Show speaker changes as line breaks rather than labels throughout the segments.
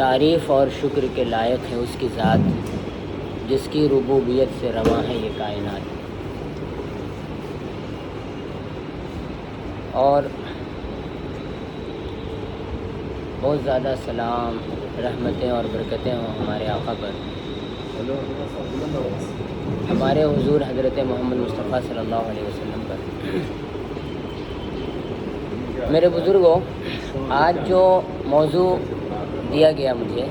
تعریف اور شکر کے لائق ہے اس کی ذات جس کی ربوبیت سے رواں ہے یہ کائنات. اور بہت زیادہ سلام رحمتیں اور برکتیں ہوں ہمارے آقا پر، ہمارے حضور حضرت محمد مصطفیٰ صلی اللہ علیہ وسلم پر. میرے بزرگوں، آج جو موضوع دیا گیا مجھے،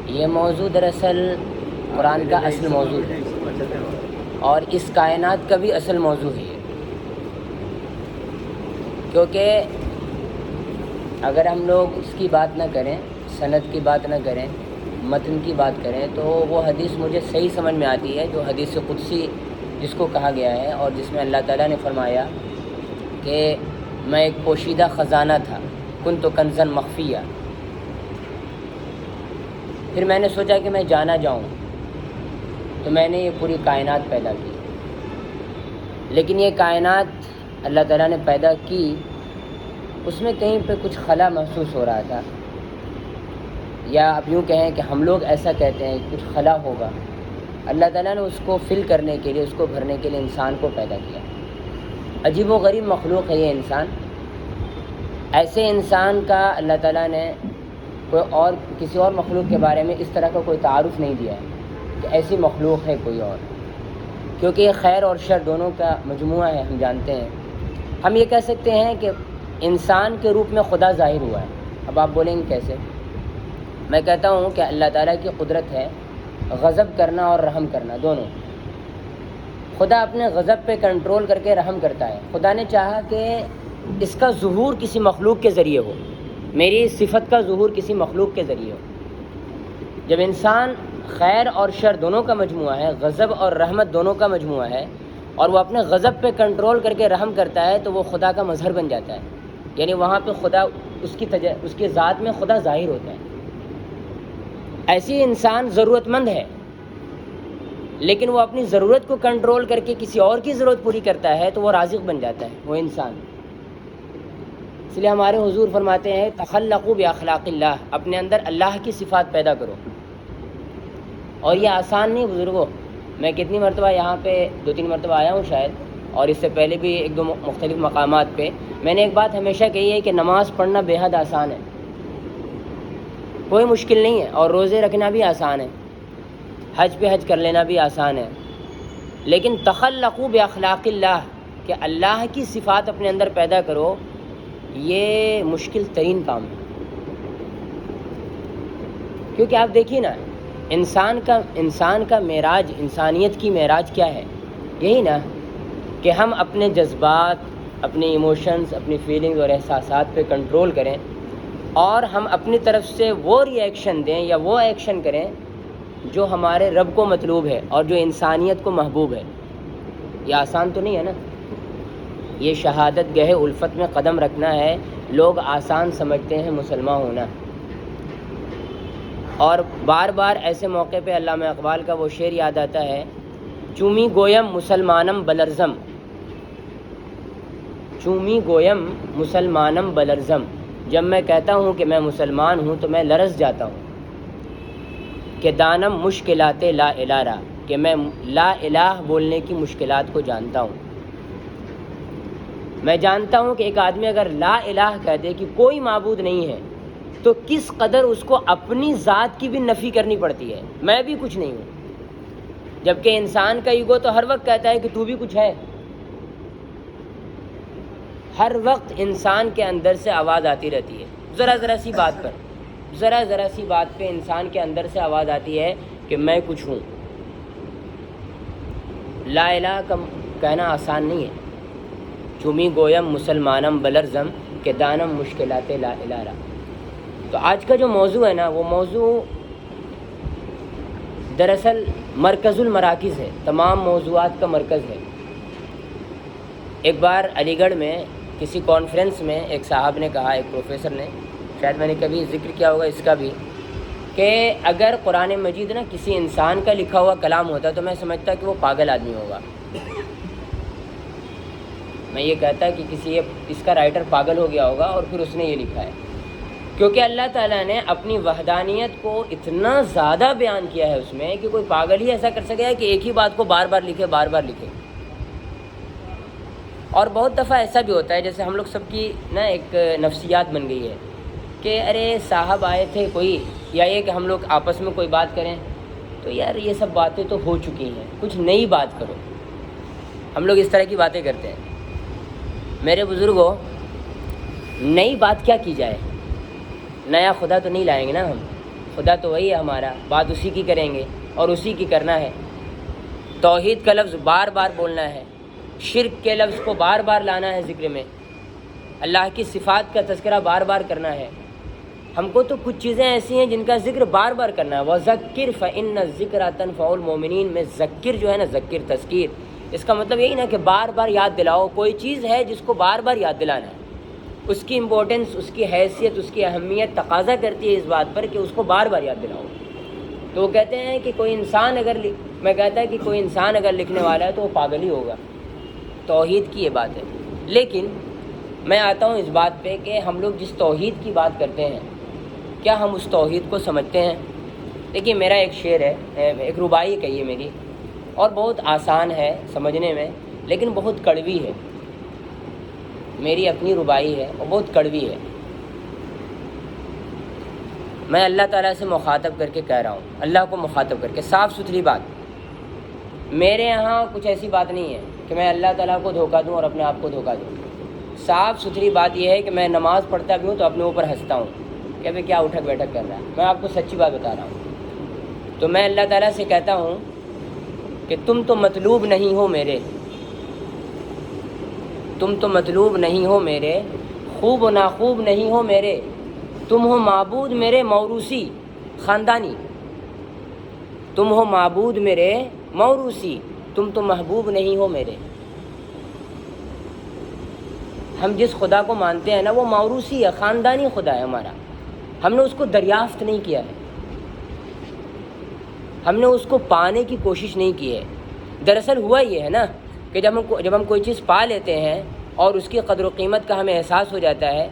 یہ موضوع دراصل قرآن کا اصل موضوع ہے اور اس کائنات کا بھی اصل موضوع ہے. کیونکہ اگر ہم لوگ اس کی بات نہ کریں، سند کی بات نہ کریں، متن کی بات کریں، تو وہ حدیث مجھے صحیح سمجھ میں آتی ہے جو حدیث قدسی جس کو کہا گیا ہے، اور جس میں اللہ تعالیٰ نے فرمایا کہ میں ایک پوشیدہ خزانہ تھا، کنت کنزا مخفیہ. پھر میں نے سوچا کہ میں جانا جاؤں تو میں نے یہ پوری کائنات پیدا کی. لیکن یہ کائنات اللہ تعالیٰ نے پیدا کی، اس میں کہیں پہ کچھ خلا محسوس ہو رہا تھا، یا آپ یوں کہیں کہ ہم لوگ ایسا کہتے ہیں کچھ خلا ہوگا. اللہ تعالیٰ نے اس کو فل کرنے کے لیے، اس کو بھرنے کے لیے انسان کو پیدا کیا. عجیب و غریب مخلوق ہے یہ انسان. ایسے انسان کا اللہ تعالیٰ نے کوئی اور کسی اور مخلوق کے بارے میں اس طرح کا کوئی تعارف نہیں دیا ہے کہ ایسی مخلوق ہے کوئی اور، کیونکہ یہ خیر اور شر دونوں کا مجموعہ ہے. ہم جانتے ہیں، ہم یہ کہہ سکتے ہیں کہ انسان کے روپ میں خدا ظاہر ہوا ہے. اب آپ بولیں گے کیسے؟ میں کہتا ہوں کہ اللہ تعالیٰ کی قدرت ہے غضب کرنا اور رحم کرنا دونوں. خدا اپنے غضب پہ کنٹرول کر کے رحم کرتا ہے. خدا نے چاہا کہ اس کا ظہور کسی مخلوق کے ذریعے ہو، میری صفت کا ظہور کسی مخلوق کے ذریعے ہو. جب انسان خیر اور شر دونوں کا مجموعہ ہے، غضب اور رحمت دونوں کا مجموعہ ہے، اور وہ اپنے غضب پہ کنٹرول کر کے رحم کرتا ہے، تو وہ خدا کا مظہر بن جاتا ہے. یعنی وہاں پہ خدا اس کی ذات میں خدا ظاہر ہوتا ہے. ایسی انسان ضرورت مند ہے، لیکن وہ اپنی ضرورت کو کنٹرول کر کے کسی اور کی ضرورت پوری کرتا ہے تو وہ رازق بن جاتا ہے وہ انسان. اس لیے ہمارے حضور فرماتے ہیں تخلقوا باخلاق اللہ، اپنے اندر اللہ کی صفات پیدا کرو. اور یہ آسان نہیں بزرگوں. میں کتنی مرتبہ یہاں پہ 2-3 مرتبہ آیا ہوں شاید، اور اس سے پہلے بھی 1-2 مختلف مقامات پہ. میں نے ایک بات ہمیشہ کہی ہے کہ نماز پڑھنا بے حد آسان ہے، کوئی مشکل نہیں ہے، اور روزے رکھنا بھی آسان ہے، حج پہ حج کر لینا بھی آسان ہے. لیکن تخلقوا باخلاق اللہ، کہ اللہ کی صفات اپنے اندر پیدا کرو، یہ مشکل ترین کام ہے. کیونکہ آپ دیکھیے نا، انسان کا معراج، انسانیت کی معراج کیا ہے؟ یہی نا کہ ہم اپنے جذبات، اپنے ایموشنز، اپنی فیلنگز اور احساسات پہ کنٹرول کریں، اور ہم اپنی طرف سے وہ ری ایکشن دیں یا وہ ایکشن کریں جو ہمارے رب کو مطلوب ہے اور جو انسانیت کو محبوب ہے. یہ آسان تو نہیں ہے نا. یہ شہادت گہ الفت میں قدم رکھنا ہے. لوگ آسان سمجھتے ہیں مسلمان ہونا، اور بار بار ایسے موقع پہ علامہ اقبال کا وہ شعر یاد آتا ہے، چومی گویم مسلمانم بلرزم، چومی گویم مسلمانم بلرزم. جب میں کہتا ہوں کہ میں مسلمان ہوں تو میں لرز جاتا ہوں. کہ دانم مشکلات لا الہ، کہ میں لا الہ بولنے کی مشکلات کو جانتا ہوں. میں جانتا ہوں کہ ایک آدمی اگر لا الہ کہہ دے کہ کوئی معبود نہیں ہے، تو کس قدر اس کو اپنی ذات کی بھی نفی کرنی پڑتی ہے، میں بھی کچھ نہیں ہوں. جبکہ انسان کا ایگو تو ہر وقت کہتا ہے کہ تو بھی کچھ ہے. ہر وقت انسان کے اندر سے آواز آتی رہتی ہے، ذرا سی بات پر، ذرا سی بات پہ انسان کے اندر سے آواز آتی ہے کہ میں کچھ ہوں. لا الہ کا کہنا آسان نہیں ہے. چومی گویم مسلمانم بلرزم، کہ دانم مشکلات لا الہ. تو آج کا جو موضوع ہے نا، وہ موضوع دراصل مرکز المراکز ہے، تمام موضوعات کا مرکز ہے. ایک بار علی گڑھ میں کسی کانفرنس میں ایک صاحب نے کہا، ایک پروفیسر نے، شاید میں نے کبھی ذکر کیا ہوگا اس کا بھی، کہ اگر قرآن مجید نا کسی انسان کا لکھا ہوا کلام ہوتا تو میں سمجھتا کہ وہ پاگل آدمی ہوگا. میں یہ کہتا کہ اس کا رائٹر پاگل ہو گیا ہوگا اور پھر اس نے یہ لکھا ہے. کیونکہ اللہ تعالیٰ نے اپنی وحدانیت کو اتنا زیادہ بیان کیا ہے اس میں کہ کوئی پاگل ہی ایسا کر سکے کہ ایک ہی بات کو بار بار لکھے. اور بہت دفعہ ایسا بھی ہوتا ہے، جیسے ہم لوگ سب کی نا ایک نفسیات بن گئی ہے کہ ارے صاحب آئے تھے کوئی، یا یہ کہ ہم لوگ آپس میں کوئی بات کریں تو یار یہ سب باتیں تو ہو چکی ہیں، کچھ نئی بات کرو. ہم لوگ اس طرح کی باتیں کرتے ہیں. میرے بزرگوں، نئی بات کیا کی جائے؟ نیا خدا تو نہیں لائیں گے نا ہم، خدا تو وہی ہے ہمارا، بات اسی کی کریں گے اور اسی کی کرنا ہے. توحید کا لفظ بار بار بولنا ہے، شرک کے لفظ کو بار بار لانا ہے ذکر میں، اللہ کی صفات کا تذکرہ بار بار کرنا ہے. ہم کو تو کچھ چیزیں ایسی ہیں جن کا ذکر بار بار کرنا ہے. وَذَكِّرْ فَإِنَّ الذِّكْرَ تَنفَعُ الْمُؤْمِنِينَ میں ذکر جو ہے نا، ذکر تذکیر، اس کا مطلب یہی نا کہ بار بار یاد دلاؤ. کوئی چیز ہے جس کو بار بار یاد دلانا ہے، اس کی امپورٹنس، اس کی حیثیت، اس کی اہمیت تقاضا کرتی ہے اس بات پر کہ اس کو بار بار یاد دلاؤ. تو وہ کہتے ہیں کہ کوئی انسان اگر میں کہتا ہے کہ کوئی انسان اگر لکھنے والا ہے تو وہ پاگل ہی ہوگا. توحید کی یہ بات ہے. لیکن میں آتا ہوں اس بات پہ کہ ہم لوگ جس توحید کی بات کرتے ہیں، کیا ہم اس توحید کو سمجھتے ہیں؟ دیکھیے، میرا ایک شعر ہے، ایک ربائی کہیے میری، اور بہت آسان ہے سمجھنے میں لیکن بہت کڑوی ہے. میری اپنی ربائی ہے اور بہت کڑوی ہے. میں اللہ تعالیٰ سے مخاطب کر کے کہہ رہا ہوں، اللہ کو مخاطب کر کے، صاف ستھری بات. میرے یہاں کچھ ایسی بات نہیں ہے کہ میں اللہ تعالیٰ کو دھوکہ دوں اور اپنے آپ کو دھوکہ دوں. صاف ستھری بات یہ ہے کہ میں نماز پڑھتا بھی ہوں تو اپنے اوپر ہنستا ہوں کہ ابھی کیا اٹھک بیٹھک کر رہا ہے. میں آپ کو سچی بات بتا رہا ہوں. تو میں اللہ تعالیٰ سے کہتا ہوں کہ تم تو مطلوب نہیں ہو میرے، تم تو مطلوب نہیں ہو میرے، خوب و ناخوب نہیں ہو میرے، تم ہو معبود میرے موروثی خاندانی، تم ہو معبود میرے موروثی، تم تو محبوب نہیں ہو میرے. ہم جس خدا کو مانتے ہیں نا وہ موروثی ہے، خاندانی خدا ہے ہمارا. ہم نے اس کو دریافت نہیں کیا ہے، ہم نے اس کو پانے کی کوشش نہیں کی ہے. دراصل ہوا یہ ہے نا کہ جب ہم کوئی چیز پا لیتے ہیں اور اس کی قدر و قیمت کا ہمیں احساس ہو جاتا ہے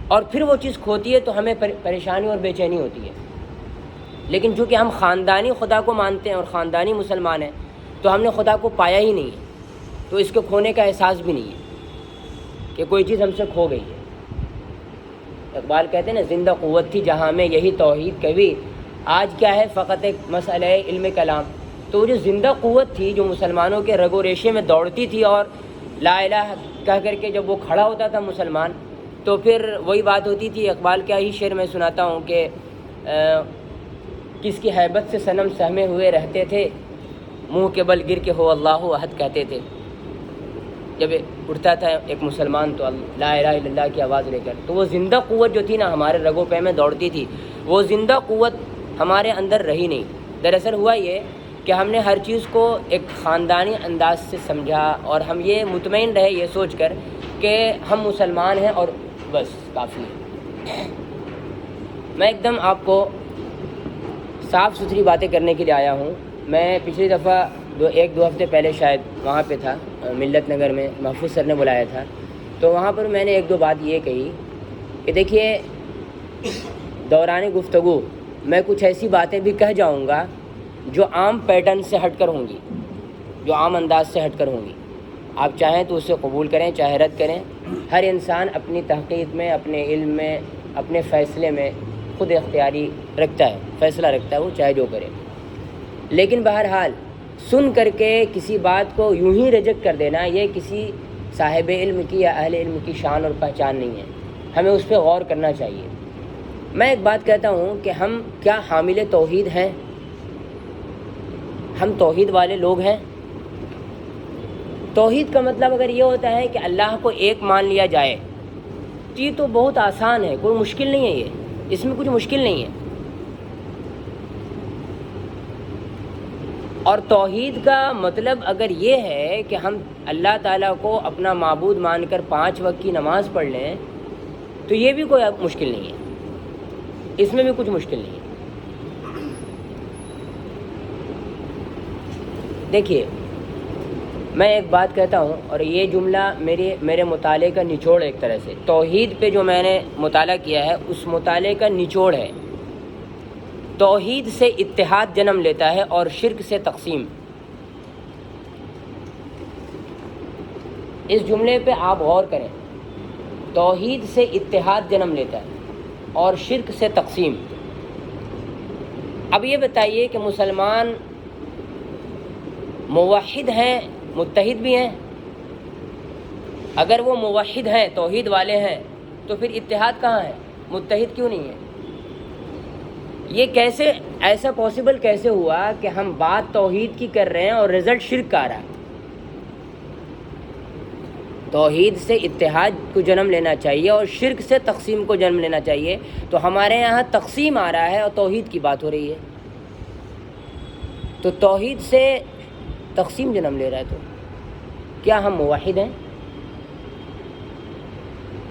اور پھر وہ چیز کھوتی ہے تو ہمیں پریشانی اور بے چینی ہوتی ہے. لیکن چونکہ ہم خاندانی خدا کو مانتے ہیں اور خاندانی مسلمان ہیں تو ہم نے خدا کو پایا ہی نہیں ہے، تو اس کے کھونے کا احساس بھی نہیں ہے کہ کوئی چیز ہم سے کھو گئی ہے. اقبال کہتے ہیں نا، زندہ قوت تھی جہاں میں یہی توحید کبھی، آج کیا ہے فقط ایک مسئلہ علم کلام. تو وہ جو زندہ قوت تھی جو مسلمانوں کے رگ و ریشے میں دوڑتی تھی اور لا الہ کہہ کر کے جب وہ کھڑا ہوتا تھا مسلمان، تو پھر وہی بات ہوتی تھی. اقبال کا ہی شعر میں سناتا ہوں کہ کس کی ہیبت سے صنم سہمے ہوئے رہتے تھے، منہ کے بل گر کے ہو اللہ احد کہتے تھے. جب اٹھتا تھا ایک مسلمان تو لا الہ الا اللہ کی آواز لے کر، تو وہ زندہ قوت جو تھی نا ہمارے رگوں پہ میں دوڑتی تھی، وہ زندہ قوت ہمارے اندر رہی نہیں. دراصل ہوا یہ کہ ہم نے ہر چیز کو ایک خاندانی انداز سے سمجھا اور ہم یہ مطمئن رہے یہ سوچ کر کہ ہم مسلمان ہیں اور بس کافی ہے. میں ایک دم آپ کو صاف ستھری باتیں کرنے کے لیے آیا ہوں. میں پچھلی دفعہ ایک دو ہفتے پہلے شاید وہاں پہ تھا، ملت نگر میں، محفوظ سر نے بلایا تھا. تو وہاں پر میں نے ایک دو بات یہ کہی کہ دیکھیے، دوران گفتگو میں کچھ ایسی باتیں بھی کہہ جاؤں گا جو عام پیٹرن سے ہٹ کر ہوں گی، جو عام انداز سے ہٹ کر ہوں گی. آپ چاہیں تو اسے قبول کریں، چاہے رد کریں. ہر انسان اپنی تحقیق میں، اپنے علم میں، اپنے فیصلے میں خود اختیاری رکھتا ہے، فیصلہ رکھتا ہے، وہ چاہے جو کرے. لیکن بہرحال سن کر کے کسی بات کو یوں ہی ریجیکٹ کر دینا، یہ کسی صاحب علم کی یا اہل علم کی شان اور پہچان نہیں ہے. ہمیں اس پہ غور کرنا چاہیے. میں ایک بات کہتا ہوں کہ ہم کیا حامل توحید ہیں؟ ہم توحید والے لوگ ہیں؟ توحید کا مطلب اگر یہ ہوتا ہے کہ اللہ کو ایک مان لیا جائے تو یہ تو بہت آسان ہے، کوئی مشکل نہیں ہے. اس میں کچھ مشکل نہیں ہے. اور توحید کا مطلب اگر یہ ہے کہ ہم اللہ تعالیٰ کو اپنا معبود مان کر 5 وقت کی نماز پڑھ لیں تو یہ بھی کوئی مشکل نہیں ہے، اس میں بھی کچھ مشکل نہیں ہے. دیکھیے، میں ایک بات کہتا ہوں، اور یہ جملہ میرے مطالعے کا نچوڑ ایک طرح سے، توحید پہ جو میں نے مطالعہ کیا ہے اس مطالعے کا نچوڑ ہے، توحید سے اتحاد جنم لیتا ہے اور شرک سے تقسیم۔ اس جملے پہ آپ غور کریں، توحید سے اتحاد جنم لیتا ہے اور شرک سے تقسیم۔ اب یہ بتائیے کہ مسلمان موحد ہیں، متحد بھی ہیں؟ اگر وہ موحد ہیں، توحید والے ہیں، تو پھر اتحاد کہاں ہے؟ متحد کیوں نہیں ہے؟ یہ کیسے ایسا پاسبل کیسے ہوا کہ ہم بات توحید کی کر رہے ہیں اور رزلٹ شرک کا آ رہا ہے؟ توحید سے اتحاد کو جنم لینا چاہیے اور شرک سے تقسیم کو جنم لینا چاہیے، تو ہمارے یہاں تقسیم آ رہا ہے اور توحید کی بات ہو رہی ہے، تو توحید سے تقسیم جنم لے رہا ہے، تو کیا ہم موحد ہیں؟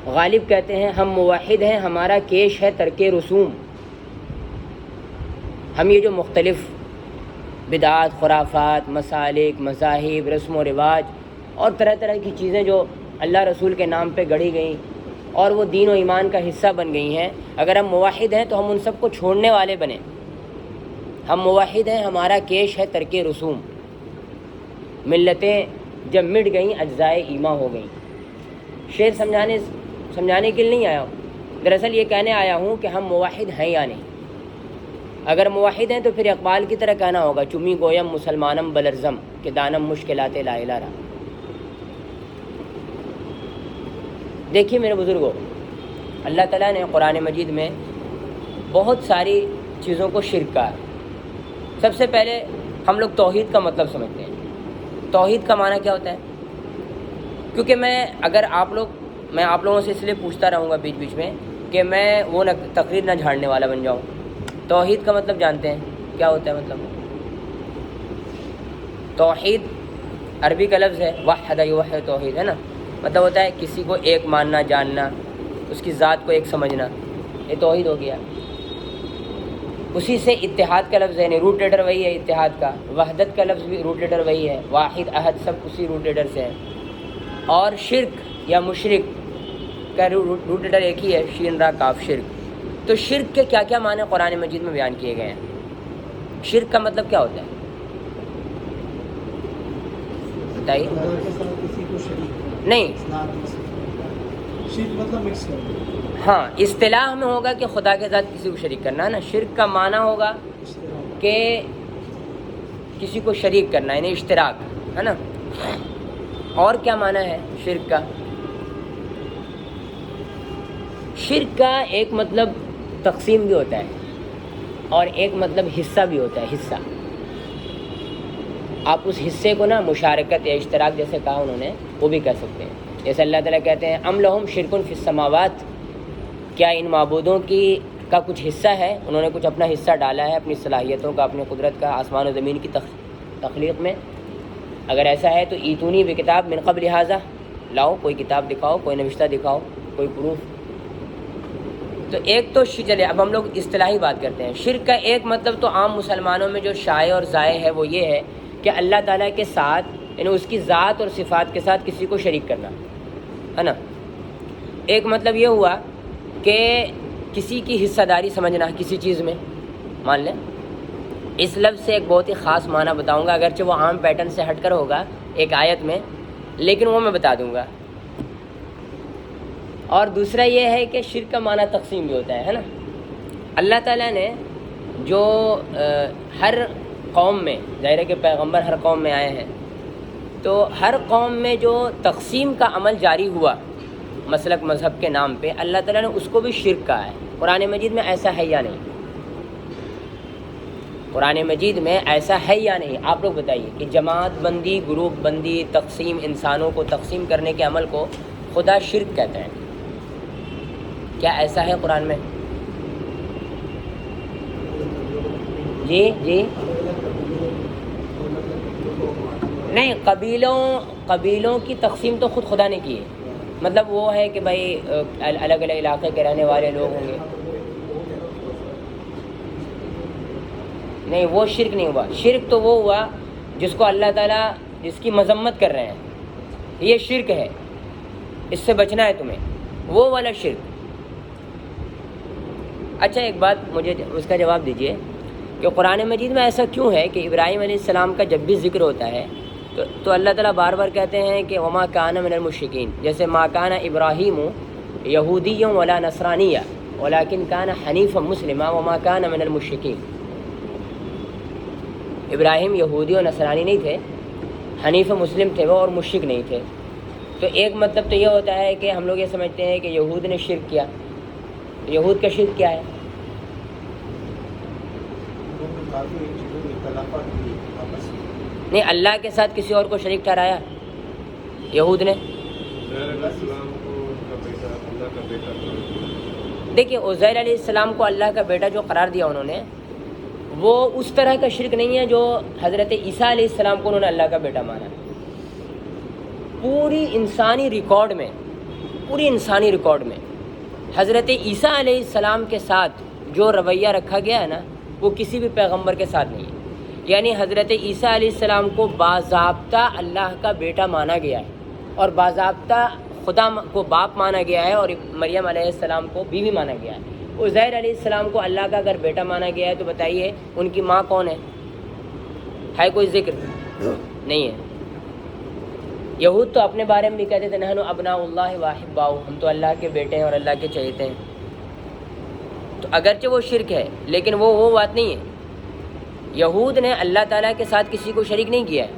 غالب کہتے ہیں ہم موحد ہیں، ہمارا کیش ہے ترک رسوم۔ ہم یہ جو مختلف بدعات، خرافات، مسالک، مذاہب، رسم و رواج اور طرح طرح کی چیزیں جو اللہ رسول کے نام پہ گڑھی گئیں اور وہ دین و ایمان کا حصہ بن گئی ہیں، اگر ہم موحد ہیں تو ہم ان سب کو چھوڑنے والے بنیں۔ ہم موحد ہیں، ہمارا کیش ہے ترک رسوم۔ ملتیں جب مٹ گئیں اجزائے ایمان ہو گئیں۔ شعر سمجھانے کے لیے نہیں آیا ہوں، دراصل یہ کہنے آیا ہوں کہ ہم موحد ہیں یا نہیں۔ اگر موحد ہیں تو پھر اقبال کی طرح کہنا ہوگا چمی گویم مسلمانم بلرزم کہ دانم مشکلات لا الہ را۔ دیکھیے میرے بزرگوں، اللہ تعالیٰ نے قرآن مجید میں بہت ساری چیزوں کو شرک کہا۔ سب سے پہلے ہم لوگ توحید کا مطلب سمجھتے ہیں۔ توحید کا معنی کیا ہوتا ہے؟ کیونکہ میں آپ لوگوں سے اس لیے پوچھتا رہوں گا بیچ بیچ میں کہ میں وہ تقریر نہ جھاڑنے والا بن جاؤں۔ توحید کا مطلب جانتے ہیں کیا ہوتا ہے؟ مطلب توحید عربی کا لفظ ہے، وحد یوحد توحید ہے نا، مطلب ہوتا ہے کسی کو ایک ماننا، جاننا، اس کی ذات کو ایک سمجھنا، یہ توحید ہو گیا۔ اسی سے اتحاد کا لفظ ہے، یعنی روٹ لیٹر وہی ہے اتحاد کا، وحدت کا لفظ بھی روٹ لیٹر وہی ہے، واحد احد سب اسی روٹ لیٹر سے ہے۔ اور شرک یا مشرک کا روٹ لیٹر ایک ہی ہے، شین را کاف شرک۔ تو شرک کے کیا کیا معنی قرآن مجید میں بیان کیے گئے ہیں؟ شرک کا مطلب کیا ہوتا ہے بتائیے؟ نہیں، ہاں اصطلاح میں ہوگا کہ خدا کے ساتھ کسی کو شریک کرنا ہے نا۔ شرک کا معنی ہوگا کہ کسی کو شریک کرنا، یعنی اشتراک، ہے نا۔ اور کیا معنی ہے شرک کا؟ شرک کا ایک مطلب تقسیم بھی ہوتا ہے اور ایک مطلب حصہ بھی ہوتا ہے، حصہ۔ آپ اس حصے کو نا مشارکت یا اشتراک جیسے کہا انہوں نے، وہ بھی کہہ سکتے ہیں۔ جیسے اللہ تعالیٰ کہتے ہیں ام لہم شرکن فی السماوات، کیا ان معبودوں کا کچھ حصہ ہے؟ انہوں نے کچھ اپنا حصہ ڈالا ہے، اپنی صلاحیتوں کا، اپنی قدرت کا آسمان و زمین کی تخلیق میں۔ اگر ایسا ہے تو ایتونی بکتاب من قبل ھذا، لاؤ کوئی کتاب دکھاؤ، کوئی نوشتہ دکھاؤ، کوئی پروف۔ تو ایک تو چلے اب ہم لوگ اصطلاحی بات کرتے ہیں۔ شرک کا ایک مطلب تو عام مسلمانوں میں جو شائع اور ضائع ہے وہ یہ ہے کہ اللہ تعالیٰ کے ساتھ، یعنی اس کی ذات اور صفات کے ساتھ کسی کو شریک کرنا، ہے نا۔ ایک مطلب یہ ہوا کہ کسی کی حصہ داری سمجھنا کسی چیز میں، مان لیں۔ اس لفظ سے ایک بہت ہی خاص معنی بتاؤں گا، اگرچہ وہ عام پیٹرن سے ہٹ کر ہوگا ایک آیت میں، لیکن وہ میں بتا دوں گا۔ اور دوسرا یہ ہے کہ شرک کا معنی تقسیم بھی ہوتا ہے نا۔ اللہ تعالیٰ نے جو ہر قوم میں، ظاہر ہے کہ پیغمبر ہر قوم میں آئے ہیں، تو ہر قوم میں جو تقسیم کا عمل جاری ہوا مسلک مذہب کے نام پہ، اللہ تعالیٰ نے اس کو بھی شرک کہا ہے۔ قرآن مجید میں ایسا ہے یا نہیں؟ قرآن مجید میں ایسا ہے یا نہیں؟ آپ لوگ بتائیے کہ جماعت بندی، گروپ بندی، تقسیم، انسانوں کو تقسیم کرنے کے عمل کو خدا شرک کہتا ہے۔ کیا ایسا ہے قرآن میں؟ جی نہیں، قبیلوں کی تقسیم تو خود خدا نے کی ہے۔ مطلب وہ ہے کہ بھائی الگ الگ علاقے کے رہنے والے لوگ ہوں گے، نہیں وہ شرک نہیں ہوا۔ شرک تو وہ ہوا جس کو اللہ تعالیٰ جس کی مذمت کر رہے ہیں، یہ شرک ہے، اس سے بچنا ہے تمہیں، وہ والا شرک۔ اچھا ایک بات مجھے اس کا جواب دیجئے کہ قرآن مجید میں ایسا کیوں ہے کہ ابراہیم علیہ السلام کا جب بھی ذکر ہوتا ہے تو اللہ تعالیٰ بار بار کہتے ہیں کہ وما کان من المشرکین، جیسے ما کان ابراہیم یہودی ولا نصرانیہ ولکن کان حنیفا مسلما وما کان من المشرکین۔ ابراہیم یہودی اور نصرانی نہیں تھے، حنیف مسلم تھے وہ، اور مشرک نہیں تھے۔ تو ایک مطلب تو یہ ہوتا ہے کہ ہم لوگ یہ سمجھتے ہیں کہ یہود نے شرک کیا، یہود کا شرک کیا ہے؟ نہیں، اللہ کے ساتھ کسی اور کو شریک ٹھہرایا یہود نے۔ دیکھیے عزیر علیہ السلام کو اللہ کا بیٹا جو قرار دیا انہوں نے، وہ اس طرح کا شرک نہیں ہے جو حضرت عیسیٰ علیہ السلام کو انہوں نے اللہ کا بیٹا مانا۔ پوری انسانی ریکارڈ میں حضرت عیسیٰ علیہ السلام کے ساتھ جو رویہ رکھا گیا ہے نا، وہ کسی بھی پیغمبر کے ساتھ نہیں ہے۔ یعنی حضرت عیسیٰ علیہ السلام کو باضابطہ اللہ کا بیٹا مانا گیا ہے، اور باضابطہ خدا کو باپ مانا گیا ہے، اور مریم علیہ السلام کو بیوی مانا گیا ہے۔ عزیر علیہ السلام کو اللہ کا اگر بیٹا مانا گیا ہے تو بتائیے ان کی ماں کون ہے کوئی ذکر نہیں ہے۔ یہود تو اپنے بارے میں بھی کہتے تھے نحن ابناء اللہ واحباؤ، ہم تو اللہ کے بیٹے ہیں اور اللہ کے چہیتے ہیں۔ تو اگرچہ وہ شرک ہے لیکن وہ بات نہیں ہے۔ یہود نے اللہ تعالیٰ کے ساتھ کسی کو شریک نہیں کیا ہے،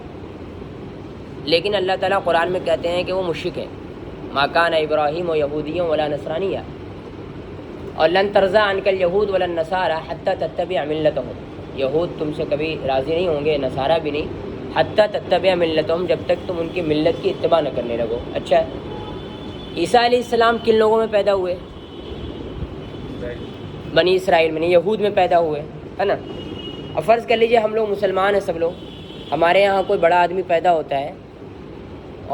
لیکن اللہ تعالیٰ قرآن میں کہتے ہیں کہ وہ مشرک ہے۔ ما کان ابراہیم و یہودی ولا نصرانیہ، اور لن ترضی عنک الیہود ولا النصارى حتی تتبع ملتہم، یہود تم سے کبھی راضی نہیں ہوں گے، نصارہ بھی نہیں، حتی تتبع ملتہم، جب تک تم ان کی ملت کی اتباع نہ کرنے لگو۔ اچھا عیسیٰ علیہ السلام کن لوگوں میں پیدا ہوئے؟ بنی اسرائیل میں، نہیں یہود میں پیدا ہوئے، ہے نا۔ اب فرض کر لیجئے ہم لوگ مسلمان ہیں سب لوگ، ہمارے یہاں کوئی بڑا آدمی پیدا ہوتا ہے،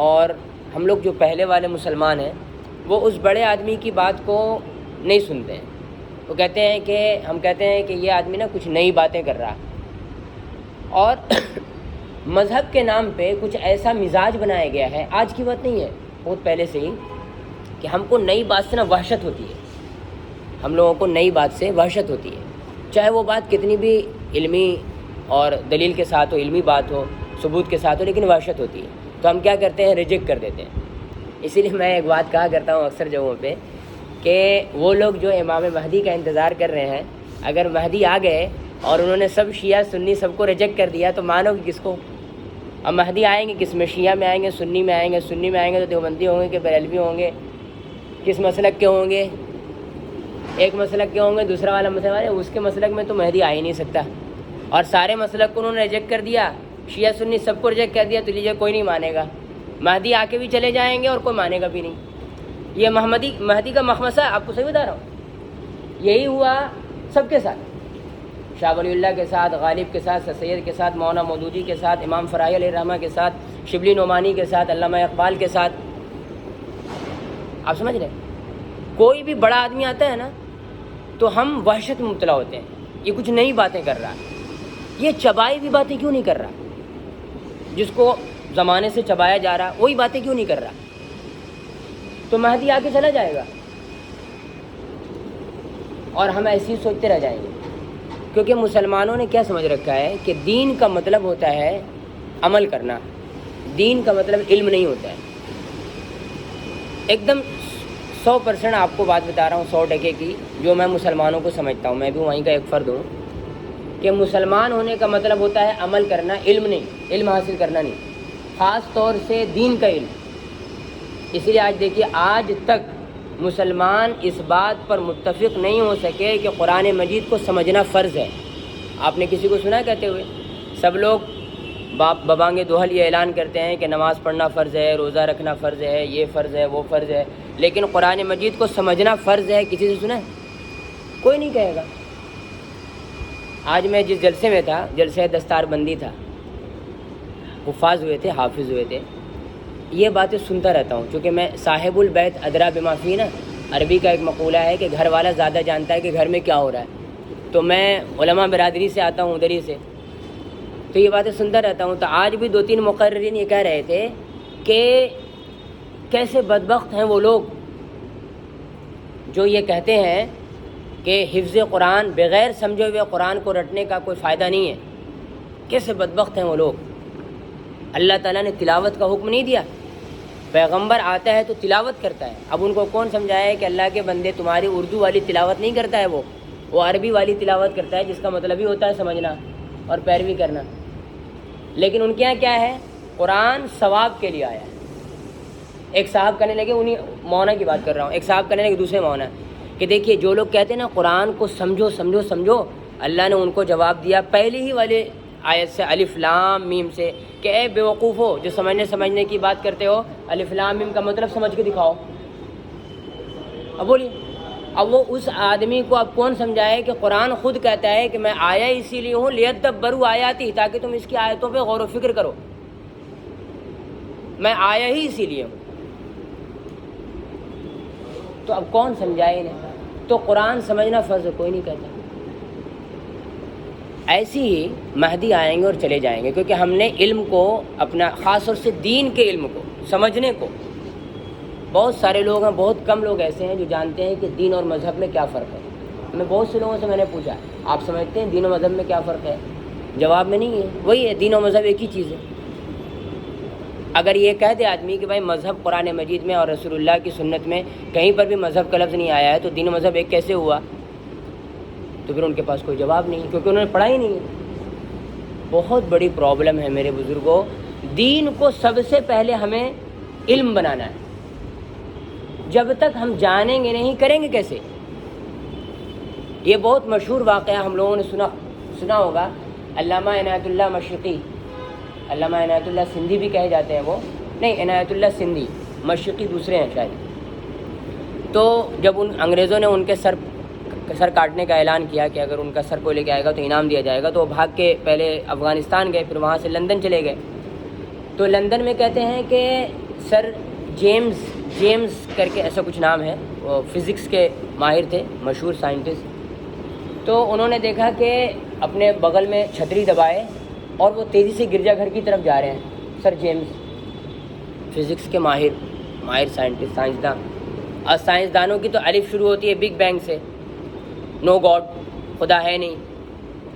اور ہم لوگ جو پہلے والے مسلمان ہیں وہ اس بڑے آدمی کی بات کو نہیں سنتے ہیں، وہ کہتے ہیں کہ ہم کہتے ہیں کہ یہ آدمی نا کچھ نئی باتیں کر رہا، اور مذہب کے نام پہ کچھ ایسا مزاج بنایا گیا ہے، آج کی بات نہیں ہے، بہت پہلے سے ہی، کہ ہم کو نئی بات سے نا وحشت ہوتی ہے، ہم لوگوں کو نئی بات سے وحشت ہوتی ہے، چاہے وہ بات کتنی بھی علمی اور دلیل کے ساتھ ہو، علمی بات ہو، ثبوت کے ساتھ ہو، لیکن وحشت ہوتی ہے، تو ہم کیا کرتے ہیں، ریجیکٹ کر دیتے ہیں۔ اسی لیے میں ایک بات کہا کرتا ہوں اکثر جگہوں پہ کہ وہ لوگ جو امام مہدی کا انتظار کر رہے ہیں، اگر مہدی آ گئے اور انہوں نے سب شیعہ سنی سب کو ریجیکٹ کر دیا تو مانو گے کس کو؟ اب مہدی آئیں گے کس میں؟ شیعہ میں آئیں گے، سنی میں آئیں گے، سنی میں آئیں گے تو دیوبندی ہوں گے کہ بریلوی ہوں گے، کس مسلک کے ہوں گے؟ ایک مسلک کے ہوں گے، دوسرا والا مسلک والے، اس کے مسلک میں تو مہدی آ ہی نہیں سکتا، اور سارے مسلک کو انہوں نے ریجیکٹ کر دیا، شیعہ سنی سب کو ریجیکٹ کر دیا، تو لیجیے کوئی نہیں مانے گا، مہدی آ کے بھی چلے جائیں گے اور کوئی مانے گا بھی نہیں۔ یہ مہدی کا مخمصہ آپ کو صحیح بتا رہا ہوں، یہی ہوا سب کے ساتھ، شاہ ولی اللہ کے ساتھ، غالب کے ساتھ، سید کے ساتھ، مولانا مودودی کے ساتھ، امام فرائی علیہ الرحمہ کے ساتھ، شبلی نعمانی کے ساتھ، علامہ اقبال کے ساتھ۔ آپ سمجھ رہے ہیں؟ کوئی بھی بڑا آدمی آتا ہے نا تو ہم وحشت میں مبتلا ہوتے ہیں، یہ کچھ نئی باتیں کر رہا ہے، یہ چبائی ہوئی باتیں کیوں نہیں کر رہا؟ جس کو زمانے سے چبایا جا رہا وہی باتیں کیوں نہیں کر رہا؟ تو مہدی آ کے چلا جائے گا اور ہم ایسے ہی سوچتے رہ جائیں گے، کیونکہ مسلمانوں نے کیا سمجھ رکھا ہے کہ دین کا مطلب ہوتا ہے عمل کرنا، دین کا مطلب علم نہیں ہوتا ہے۔ ایک دم 100% آپ کو بات بتا رہا ہوں، 100% کی، جو میں مسلمانوں کو سمجھتا ہوں، میں بھی وہیں کا ایک فرد ہوں، کہ مسلمان ہونے کا مطلب ہوتا ہے عمل کرنا، علم نہیں، علم حاصل کرنا نہیں، خاص طور سے دین کا علم۔ اس لیے آج دیکھیے، آج تک مسلمان اس بات پر متفق نہیں ہو سکے کہ قرآن مجید کو سمجھنا فرض ہے۔ آپ نے کسی کو سنا کہتے ہوئے؟ سب لوگ ببانگ دوحل یہ اعلان کرتے ہیں کہ نماز پڑھنا فرض ہے، روزہ رکھنا فرض ہے، یہ فرض ہے، وہ فرض ہے، لیکن قرآن مجید کو سمجھنا فرض ہے کسی سے سنا ہے؟ کوئی نہیں کہے گا۔ آج میں جس جلسے میں تھا، جلسہ دستار بندی تھا، حفاظ ہوئے تھے، حافظ ہوئے تھے، یہ باتیں سنتا رہتا ہوں، کیونکہ میں صاحب البیت ادریٰ بما فیہ نا، عربی کا ایک مقولہ ہے کہ گھر والا زیادہ جانتا ہے کہ گھر میں کیا ہو رہا ہے، تو میں علماء برادری سے آتا ہوں، ادھر ہی سے، تو یہ باتیں سنتا رہتا ہوں. تو آج بھی 2-3 مقررین یہ کہہ رہے تھے کہ کیسے بدبخت ہیں وہ لوگ جو یہ کہتے ہیں کہ حفظ قرآن بغیر سمجھے ہوئے قرآن کو رٹنے کا کوئی فائدہ نہیں ہے. کیسے بدبخت ہیں وہ لوگ. اللہ تعالیٰ نے تلاوت کا حکم نہیں دیا. پیغمبر آتا ہے تو تلاوت کرتا ہے. اب ان کو کون سمجھایا ہے کہ اللہ کے بندے تمہاری اردو والی تلاوت نہیں کرتا ہے, وہ عربی والی تلاوت کرتا ہے, جس کا مطلب ہی ہوتا ہے سمجھنا اور پیروی کرنا. لیکن ان کے یہاں کیا ہے, قرآن ثواب کے لیے آیا ہے. ایک صاحب کہنے لگے, انہیں مونا کی بات کر رہا ہوں, ایک صاحب کہنے لگے دوسرے مونا کہ دیکھیے جو لوگ کہتے ہیں نا قرآن کو سمجھو سمجھو سمجھو, اللہ نے ان کو جواب دیا پہلی ہی والے آیت سے, الف لام میم سے, کہ اے بیوقوفو جو سمجھنے کی بات کرتے ہو, الف لام میم کا مطلب سمجھ کے دکھاؤ. اب بولیے, اب وہ اس آدمی کو اب کون سمجھائے کہ قرآن خود کہتا ہے کہ میں آیا اسی لیے ہوں لیدبروا آیاتی, تاکہ تم اس کی آیتوں پہ غور و فکر کرو. میں آیا ہی اسی لیے ہوں. تو اب کون سمجھائے انہیں. تو قرآن سمجھنا فرض کوئی نہیں کہتا. ایسی ہی مہدی آئیں گے اور چلے جائیں گے, کیونکہ ہم نے علم کو اپنا, خاص طور سے دین کے علم کو سمجھنے کو, بہت سارے لوگ ہیں, بہت کم لوگ ایسے ہیں جو جانتے ہیں کہ دین اور مذہب میں کیا فرق ہے. میں بہت سے لوگوں سے میں نے پوچھا آپ سمجھتے ہیں دین و مذہب میں کیا فرق ہے, جواب میں نہیں ہے, وہی ہے, دین و مذہب ایک ہی چیز ہے. اگر یہ کہہ دے آدمی کہ بھائی مذہب قرآن مجید میں اور رسول اللہ کی سنت میں کہیں پر بھی مذہب کا لفظ نہیں آیا ہے, تو دین و مذہب ایک کیسے ہوا, تو پھر ان کے پاس کوئی جواب نہیں, کیونکہ انہوں نے پڑھا ہی نہیں ہے. بہت بڑی پرابلم ہے میرے بزرگوں. دین کو سب سے پہلے ہمیں علم بنانا ہے. جب تک ہم جانیں گے نہیں, کریں گے کیسے. یہ بہت مشہور واقعہ ہم لوگوں نے سنا ہوگا. علامہ عنایت اللہ مشرقی, علامہ عنایت اللہ سندھی بھی کہے جاتے ہیں, وہ نہیں, عنایت اللہ سندھی, مشرقی دوسرے ہیں شاید. تو جب ان انگریزوں نے ان کے سر کاٹنے کا اعلان کیا کہ اگر ان کا سر کوئی لے کے آئے گا تو انعام دیا جائے گا, تو وہ بھاگ کے پہلے افغانستان گئے, پھر وہاں سے لندن چلے گئے. تو لندن میں کہتے ہیں کہ سر جیمز کر کے ایسا کچھ نام ہے, وہ فزکس کے ماہر تھے, مشہور سائنٹسٹ. تو انہوں نے دیکھا کہ اپنے بغل میں چھتری دبائے اور وہ تیزی سے گرجا گھر کی طرف جا رہے ہیں. سر جیمز فزکس کے ماہر سائنٹسٹ, سائنسداں. اور سائنسدانوں کی تو الف شروع ہوتی ہے بگ بینگ سے, نو گاڈ, خدا ہے نہیں.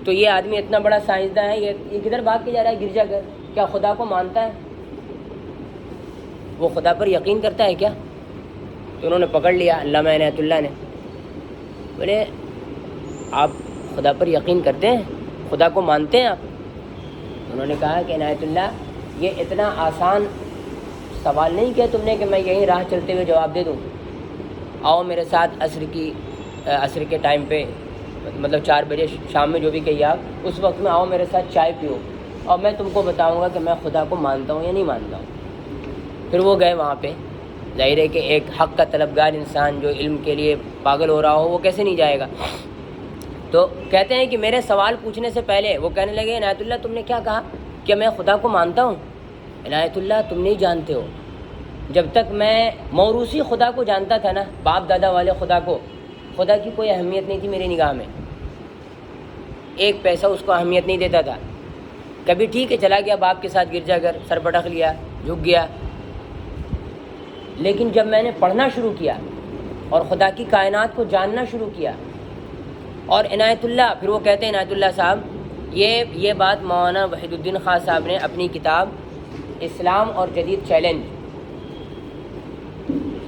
تو یہ آدمی اتنا بڑا سائنسداں ہے, یہ کدھر بھاگ کے جا رہا ہے گرجا گھر. کیا خدا کو مانتا ہے, وہ خدا پر یقین کرتا ہے کیا. تو انہوں نے پکڑ لیا علامہ عنایت اللہ نے, بولے آپ خدا پر یقین کرتے ہیں, خدا کو مانتے ہیں آپ. انہوں نے کہا کہ عنایت اللہ یہ اتنا آسان سوال نہیں کیا تم نے کہ میں یہیں راہ چلتے ہوئے جواب دے دوں. آؤ میرے ساتھ عصر کے ٹائم پہ, مطلب 4 بجے شام میں جو بھی کہیے آپ, اس وقت میں آؤ میرے ساتھ چائے پیو اور میں تم کو بتاؤں گا کہ میں خدا کو مانتا ہوں یا نہیں مانتا ہوں. پھر وہ گئے وہاں پہ. ظاہر ہے کہ ایک حق کا طلبگار انسان جو علم کے لیے پاگل ہو رہا ہو وہ کیسے نہیں جائے گا. تو کہتے ہیں کہ میرے سوال پوچھنے سے پہلے وہ کہنے لگے عنایت اللہ تم نے کیا کہا کہ میں خدا کو مانتا ہوں. عنایت اللہ تم نہیں جانتے ہو, جب تک میں موروثی خدا کو جانتا تھا نا, باپ دادا والے خدا کو, خدا کی کوئی اہمیت نہیں تھی میری نگاہ میں. 1 پیسہ اس کو اہمیت نہیں دیتا تھا. کبھی ٹھیک ہے چلا گیا باپ کے ساتھ گرجا گھر, سر پٹک لیا, جھک گیا. لیکن جب میں نے پڑھنا شروع کیا اور خدا کی کائنات کو جاننا شروع کیا, اور عنایت اللہ, پھر وہ کہتے ہیں عنایت اللہ صاحب, یہ بات مولانا وحید الدین خان صاحب نے اپنی کتاب اسلام اور جدید چیلنج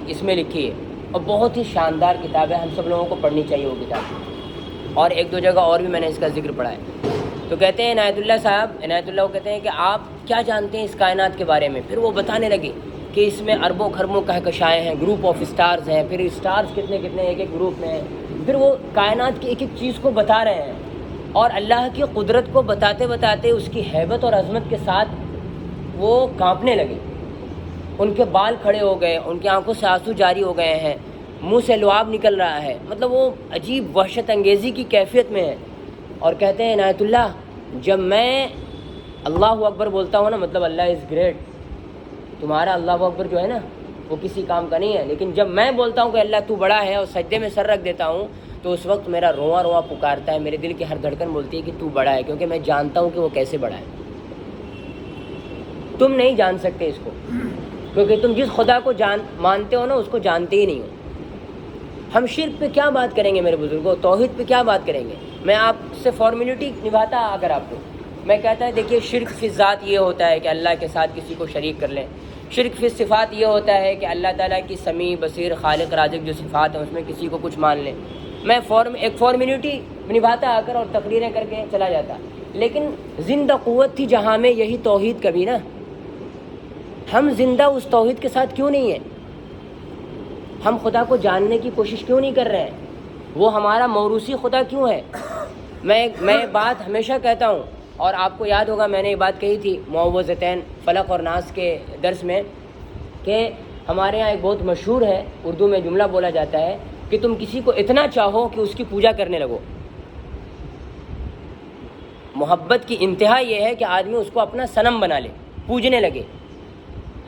اس میں لکھی ہے, اور بہت ہی شاندار کتاب ہے, ہم سب لوگوں کو پڑھنی چاہیے وہ کتاب. اور 1-2 جگہ اور بھی میں نے اس کا ذکر پڑھا ہے. تو کہتے ہیں عنایت اللہ صاحب, عنایت اللہ کو کہتے ہیں کہ آپ کیا جانتے ہیں اس کائنات کے بارے میں. پھر وہ بتانے لگے کہ اس میں اربوں خربوں کہکشائیں ہیں, گروپ آف اسٹارز ہیں, پھر اسٹارز کتنے ایک گروپ میں ہیں. پھر وہ کائنات کی ایک چیز کو بتا رہے ہیں, اور اللہ کی قدرت کو بتاتے بتاتے اس کی ہیبت اور عظمت کے ساتھ وہ کانپنے لگے. ان کے بال کھڑے ہو گئے, ان کی آنکھوں سے آنسو جاری ہو گئے ہیں, منہ سے لعاب نکل رہا ہے, مطلب وہ عجیب وحشت انگیزی کی کیفیت میں ہے. اور کہتے ہیں عنایت اللہ جب میں اللہ اکبر بولتا ہوں نا, مطلب اللہ از گریٹ, تمہارا اللہ اکبر جو ہے نا وہ کسی کام کا نہیں ہے, لیکن جب میں بولتا ہوں کہ اللہ تو بڑا ہے اور سجدے میں سر رکھ دیتا ہوں, تو اس وقت میرا رواں رواں پکارتا ہے، میرے دل کی ہر دھڑکن بولتی ہے کہ تو بڑا ہے، کیونکہ میں جانتا ہوں کہ وہ کیسے بڑا ہے۔ تم نہیں جان سکتے اس کو، کیونکہ تم جس خدا کو مانتے ہو نا اس کو جانتے ہی نہیں ہو۔ ہم شرک پہ کیا بات کریں گے میرے بزرگوں، توحید پہ کیا بات کریں گے؟ میں آپ سے فارمیلٹی نبھاتا اگر آپ کو میں کہتا ہے دیکھیے شرک فی ذات یہ ہوتا ہے کہ اللہ کے ساتھ کسی کو شریک کر لیں، شرک فی صفات یہ ہوتا ہے کہ اللہ تعالیٰ کی سمیع بصیر خالق رازق جو صفات ہیں اس میں کسی کو کچھ مان لیں۔ میں ایک فارمیلٹی نبھاتا آ کر اور تقریریں کر کے چلا جاتا، لیکن زندہ قوت تھی جہاں میں یہی توحید کبھی نا، ہم زندہ اس توحید کے ساتھ کیوں نہیں ہیں؟ ہم خدا کو جاننے کی کوشش کیوں نہیں کر رہے ہیں؟ وہ ہمارا موروثی خدا کیوں ہے؟ میں بات ہمیشہ کہتا ہوں، اور آپ کو یاد ہوگا میں نے یہ بات کہی تھی معوذتین فلق اور ناس کے درس میں، کہ ہمارے یہاں ایک بہت مشہور ہے، اردو میں جملہ بولا جاتا ہے کہ تم کسی کو اتنا چاہو کہ اس کی پوجا کرنے لگو۔ محبت کی انتہا یہ ہے کہ آدمی اس کو اپنا صنم بنا لے، پوجنے لگے۔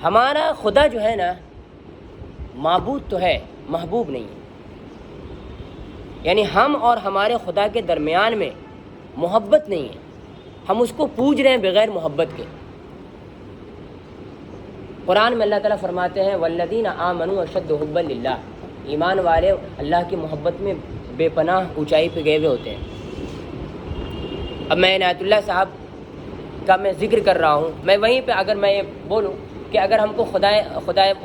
ہمارا خدا جو ہے نا معبود تو ہے، محبوب نہیں ہے۔ یعنی ہم اور ہمارے خدا کے درمیان میں محبت نہیں ہے، ہم اس کو پوج رہے ہیں بغیر محبت کے۔ قرآن میں اللہ تعالیٰ فرماتے ہیں والذین آمنوا اشد حبا للہ، ایمان والے اللہ کی محبت میں بے پناہ اونچائی پہ گئے ہوئے ہوتے ہیں۔ اب میں عنایت اللہ صاحب کا میں ذکر کر رہا ہوں، میں وہیں پہ اگر میں یہ بولوں کہ اگر ہم کو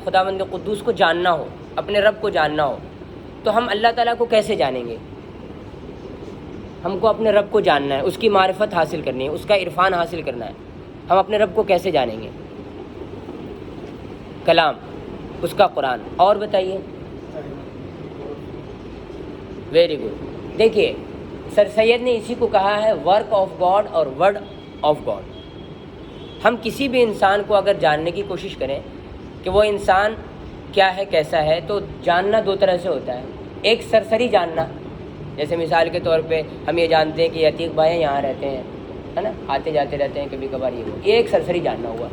خداوند قدوس کو جاننا ہو، اپنے رب کو جاننا ہو، تو ہم اللہ تعالیٰ کو کیسے جانیں گے؟ ہم کو اپنے رب کو جاننا ہے، اس کی معرفت حاصل کرنی ہے، اس کا عرفان حاصل کرنا ہے۔ ہم اپنے رب کو کیسے جانیں گے؟ کلام، اس کا قرآن۔ اور بتائیے؟ Very good. دیکھیے سر سید نے اسی کو کہا ہے ورک آف گاڈ اور ورڈ آف گاڈ۔ ہم کسی بھی انسان کو اگر جاننے کی کوشش کریں کہ وہ انسان کیا ہے کیسا ہے، تو جاننا دو طرح سے ہوتا ہے۔ ایک سرسری جاننا، جیسے مثال کے طور پہ ہم یہ جانتے ہیں کہ یہ عتیق بھائی یہاں رہتے ہیں، ہے نا، آتے جاتے رہتے ہیں کبھی کبھار، یہ ایک سرسری جاننا ہوا۔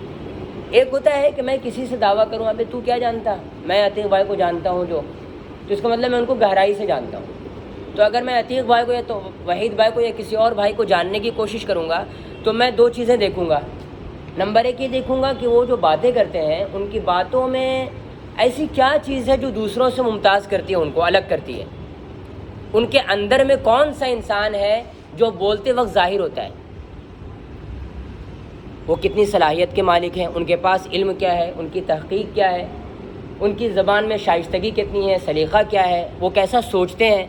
ایک ہوتا ہے کہ میں کسی سے دعویٰ کروں ابے تو کیا جانتا، میں عتیق بھائی کو جانتا ہوں جو، تو اس کا مطلب میں ان کو گہرائی سے جانتا ہوں۔ تو اگر میں عتیق بھائی کو یا تو وحید بھائی کو یا کسی اور بھائی کو جاننے کی کوشش کروں گا تو میں دو چیزیں دیکھوں گا۔ نمبر ایک یہ دیکھوں گا کہ وہ جو باتیں کرتے ہیں ان کی باتوں میں ایسی کیا چیز ہے جو دوسروں سے ممتاز کرتی ہے، ان کو الگ کرتی ہے۔ ان کے اندر میں کون سا انسان ہے جو بولتے وقت ظاہر ہوتا ہے، وہ کتنی صلاحیت کے مالک ہیں، ان کے پاس علم کیا ہے، ان کی تحقیق کیا ہے، ان کی زبان میں شائستگی کتنی ہے، سلیقہ کیا ہے، وہ کیسا سوچتے ہیں،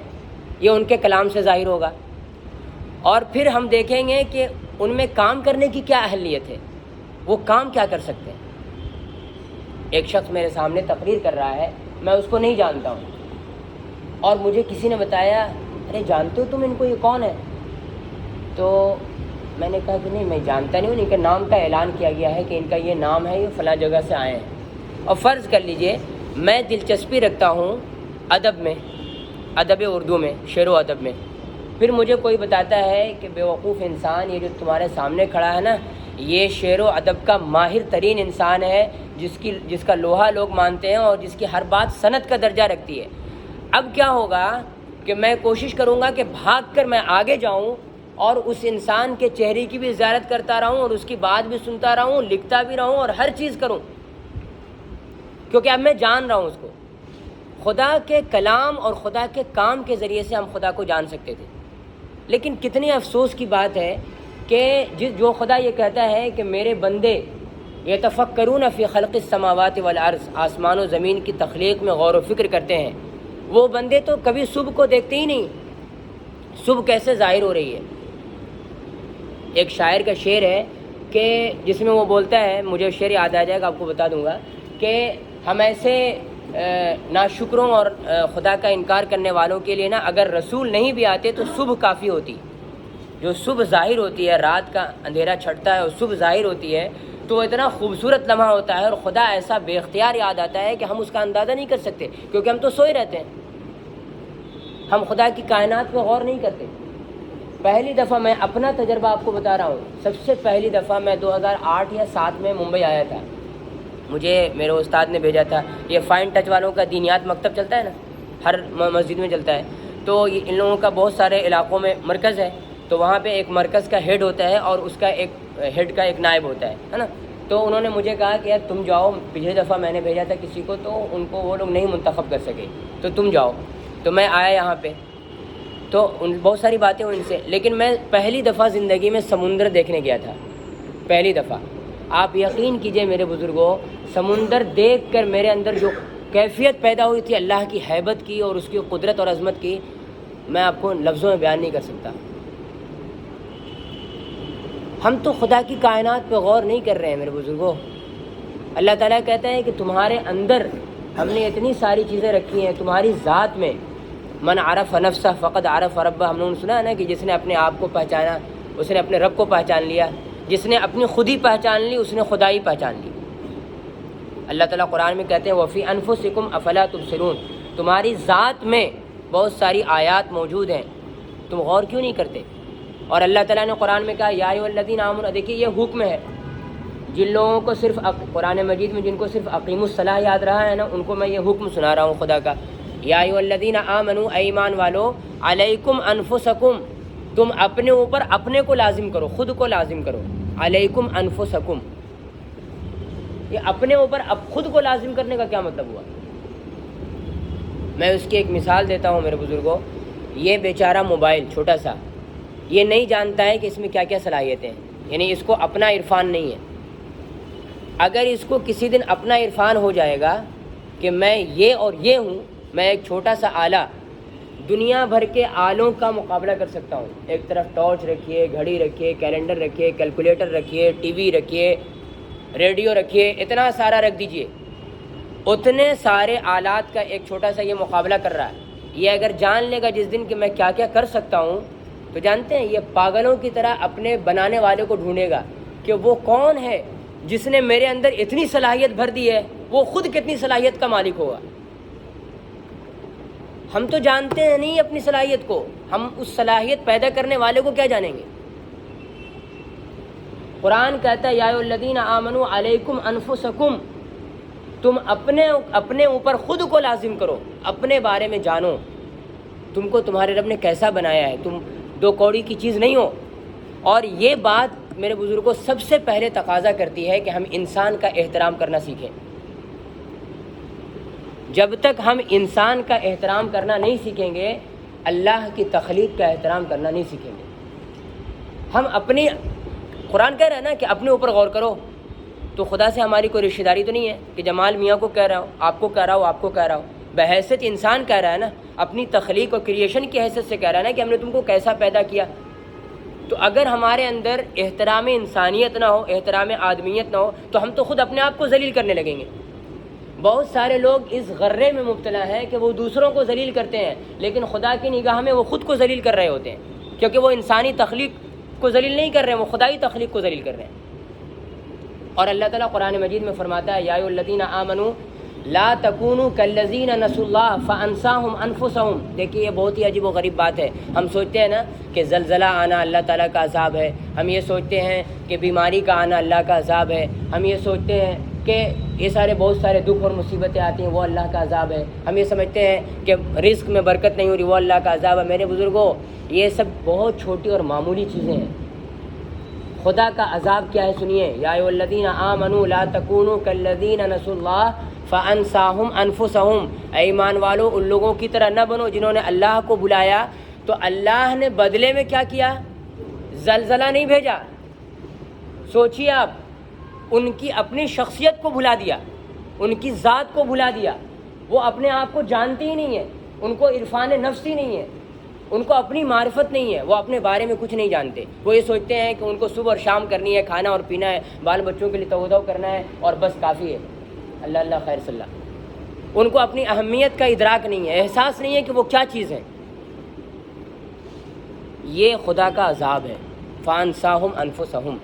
یہ ان کے کلام سے ظاہر ہوگا۔ اور پھر ہم دیکھیں گے کہ ان میں کام کرنے کی کیا اہلیت ہے، وہ کام کیا کر سکتے ہیں۔ ایک شخص میرے سامنے تقریر کر رہا ہے، میں اس کو نہیں جانتا ہوں، اور مجھے کسی نے بتایا ارے جانتے ہو تم ان کو، یہ کون ہے؟ تو میں نے کہا کہ نہیں میں جانتا نہیں ہوں، ان کے نام کا اعلان کیا گیا ہے کہ ان کا یہ نام ہے، یہ فلاں جگہ سے آئے ہیں۔ اور فرض کر لیجئے میں دلچسپی رکھتا ہوں ادب میں، ادب اردو میں، شعر و ادب میں، پھر مجھے کوئی بتاتا ہے کہ بیوقوف انسان، یہ جو تمہارے سامنے کھڑا ہے نا یہ شعر و ادب کا ماہر ترین انسان ہے، جس کا لوہا لوگ مانتے ہیں اور جس کی ہر بات سند کا درجہ رکھتی ہے۔ اب کیا ہوگا کہ میں کوشش کروں گا کہ بھاگ کر میں آگے جاؤں اور اس انسان کے چہرے کی بھی زیارت کرتا رہوں اور اس کی بات بھی سنتا رہوں، لکھتا بھی رہوں اور ہر چیز کروں، کیونکہ اب میں جان رہا ہوں اس کو۔ خدا کے کلام اور خدا کے کام کے ذریعے سے ہم خدا کو جان سکتے تھے، لیکن کتنی افسوس کی بات ہے کہ جو خدا یہ کہتا ہے کہ میرے بندے یتفکرون فی خلق السماوات والارض، آسمان و زمین کی تخلیق میں غور و فکر کرتے ہیں، وہ بندے تو کبھی صبح کو دیکھتے ہی نہیں، صبح کیسے ظاہر ہو رہی ہے۔ ایک شاعر کا شعر ہے کہ جس میں وہ بولتا ہے، مجھے شعر یاد آ جائے گا آپ کو بتا دوں گا، کہ ہم ایسے ناشکروں اور خدا کا انکار کرنے والوں کے لیے نا اگر رسول نہیں بھی آتے تو صبح کافی ہوتی۔ جو صبح ظاہر ہوتی ہے، رات کا اندھیرا چھٹتا ہے اور صبح ظاہر ہوتی ہے، تو وہ اتنا خوبصورت لمحہ ہوتا ہے اور خدا ایسا بے اختیار یاد آتا ہے کہ ہم اس کا اندازہ نہیں کر سکتے، کیونکہ ہم تو سوئے رہتے ہیں، ہم خدا کی کائنات پہ غور نہیں کرتے۔ پہلی دفعہ میں اپنا تجربہ آپ کو بتا رہا ہوں، سب سے پہلی دفعہ میں 2008 یا 2007 میں ممبئی آیا تھا، مجھے میرے استاد نے بھیجا تھا، یہ فائن ٹچ والوں کا دینیات مکتب چلتا ہے نا، ہر مسجد میں چلتا ہے، تو ان لوگوں کا بہت سارے علاقوں میں مرکز ہے، تو وہاں پہ ایک مرکز کا ہیڈ ہوتا ہے اور اس کا ایک ہیڈ کا ایک نائب ہوتا ہے نا. تو انہوں نے مجھے کہا کہ یار تم جاؤ، پچھلی دفعہ میں نے بھیجا تھا کسی کو تو ان کو وہ لوگ نہیں منتخب کر سکے، تو تم جاؤ. تو میں آیا یہاں پہ، تو بہت ساری باتیں ہوئی ان سے، لیکن میں پہلی دفعہ زندگی میں سمندر دیکھنے گیا تھا، پہلی دفعہ. آپ یقین کیجئے میرے بزرگوں، سمندر دیکھ کر میرے اندر جو کیفیت پیدا ہوئی تھی اللہ کی ہیبت کی اور اس کی قدرت اور عظمت کی، میں آپ کو لفظوں میں بیان نہیں کر سکتا. ہم تو خدا کی کائنات پہ غور نہیں کر رہے ہیں میرے بزرگوں. اللہ تعالیٰ کہتا ہے کہ تمہارے اندر ہم نے اتنی ساری چیزیں رکھی ہیں، تمہاری ذات میں. من عرف نفسہ فقد عرف ربہ، ہم نے سنا ہے نا کہ جس نے اپنے آپ کو پہچانا اس نے اپنے رب کو پہچان لیا، جس نے اپنی خودی پہچان لی اس نے خدائی پہچان لی. اللہ تعالیٰ قرآن میں کہتے ہیں وفی انفسکم افلا تبصرون، تمہاری ذات میں بہت ساری آیات موجود ہیں، تم غور کیوں نہیں کرتے؟ اور اللہ تعالیٰ نے قرآن میں کہا یا ایھا الذین آمنوا، دیکھیے یہ حکم ہے. جن لوگوں کو صرف قرآن مجید میں جن کو صرف اقیم الصلاح یاد رہا ہے نا، ان کو میں یہ حکم سنا رہا ہوں خدا کا. یا ایھا الذین آمنوا، اے ایمان والو، علیکم انفسکم، تم اپنے اوپر اپنے کو لازم کرو، خود کو لازم کرو. علیکم انفسکم، یہ اپنے اوپر اب خود کو لازم کرنے کا کیا مطلب ہوا؟ میں اس کی ایک مثال دیتا ہوں میرے بزرگوں. یہ بیچارہ موبائل چھوٹا سا، یہ نہیں جانتا ہے کہ اس میں کیا کیا صلاحیتیں ہیں، یعنی اس کو اپنا عرفان نہیں ہے. اگر اس کو کسی دن اپنا عرفان ہو جائے گا کہ میں یہ اور یہ ہوں، میں ایک چھوٹا سا آلہ دنیا بھر کے آلوں کا مقابلہ کر سکتا ہوں. ایک طرف ٹارچ رکھیے، گھڑی رکھیے، کیلنڈر رکھیے، کیلکولیٹر رکھیے، ٹی وی رکھیے، ریڈیو رکھیے، اتنا سارا رکھ دیجئے، اتنے سارے آلات کا ایک چھوٹا سا یہ مقابلہ کر رہا ہے. یہ اگر جان لے گا جس دن کہ میں کیا کیا کر سکتا ہوں، تو جانتے ہیں یہ پاگلوں کی طرح اپنے بنانے والے کو ڈھونڈے گا کہ وہ کون ہے جس نے میرے اندر اتنی صلاحیت بھر دی ہے، وہ خود کتنی صلاحیت کا مالک ہوگا. ہم تو جانتے ہیں نہیں اپنی صلاحیت کو، ہم اس صلاحیت پیدا کرنے والے کو کیا جانیں گے؟ قرآن کہتا ہے یا ایھا الذین آمنوا علیکم انفسکم، تم اپنے اوپر خود کو لازم کرو، اپنے بارے میں جانو، تم کو تمہارے رب نے کیسا بنایا ہے، تم دو کوڑی کی چیز نہیں ہو. اور یہ بات میرے بزرگوں سب سے پہلے تقاضا کرتی ہے کہ ہم انسان کا احترام کرنا سیکھیں. جب تک ہم انسان کا احترام کرنا نہیں سیکھیں گے، اللہ کی تخلیق کا احترام کرنا نہیں سیکھیں گے. ہم اپنی قرآن کہہ رہا ہے نا کہ اپنے اوپر غور کرو، تو خدا سے ہماری کوئی رشتہ داری تو نہیں ہے کہ جمال میاں کو کہہ رہا ہوں، آپ کو کہہ رہا ہوں، آپ کو کہہ رہا ہوں. بحیثیت انسان کہہ رہا ہے نا، اپنی تخلیق اور کریشن کی حیثیت سے کہہ رہا ہے نا کہ ہم نے تم کو کیسا پیدا کیا. تو اگر ہمارے اندر احترام انسانیت نہ ہو، احترام آدمیت نہ ہو، تو ہم تو خود اپنے آپ کو ذلیل کرنے لگیں گے. بہت سارے لوگ اس غرے میں مبتلا ہیں کہ وہ دوسروں کو ذلیل کرتے ہیں، لیکن خدا کی نگاہ میں وہ خود کو ذلیل کر رہے ہوتے ہیں، کیونکہ وہ انسانی تخلیق کو ذلیل نہیں کر رہے ہیں، وہ خدائی تخلیق کو ذلیل کر رہے ہیں. اور اللہ تعالیٰ قرآن مجید میں فرماتا ہے یا ایھا الذین آمنوا لا تکونوا کالذین نسوا اللہ فانساہم انفسہم. دیکھیے یہ بہت ہی عجیب و غریب بات ہے. ہم سوچتے ہیں نا کہ زلزلہ آنا اللہ تعالیٰ کا عذاب ہے، ہم یہ سوچتے ہیں کہ بیماری کا آنا اللہ کا عذاب ہے، ہم یہ سوچتے ہیں کہ یہ بہت سارے دکھ اور مصیبتیں آتی ہیں وہ اللہ کا عذاب ہے، ہم یہ سمجھتے ہیں کہ رزق میں برکت نہیں ہو رہی وہ اللہ کا عذاب ہے. میرے بزرگوں یہ سب بہت چھوٹی اور معمولی چیزیں ہیں. خدا کا عذاب کیا ہے سنیے. یا ایھا الذین آمنوا لا تکونوا کالذین نسوا اللہ فانساہم انفسہم. اے ایمان والو ان لوگوں کی طرح نہ بنو جنہوں نے اللہ کو بلایا تو اللہ نے بدلے میں کیا کیا؟ زلزلہ نہیں بھیجا. سوچیے آپ، ان کی اپنی شخصیت کو بھلا دیا، ان کی ذات کو بھلا دیا. وہ اپنے آپ کو جانتی ہی نہیں ہے، ان کو عرفان نفس ہی نہیں ہے، ان کو اپنی معرفت نہیں ہے، وہ اپنے بارے میں کچھ نہیں جانتے. وہ یہ سوچتے ہیں کہ ان کو صبح اور شام کرنی ہے، کھانا اور پینا ہے، بال بچوں کے لیے تودع کرنا ہے اور بس کافی ہے. اللہ اللہ خیر صلی اللہ. ان کو اپنی اہمیت کا ادراک نہیں ہے، احساس نہیں ہے کہ وہ کیا چیز ہے. یہ خدا کا عذاب ہے. فانساہم انفسہم.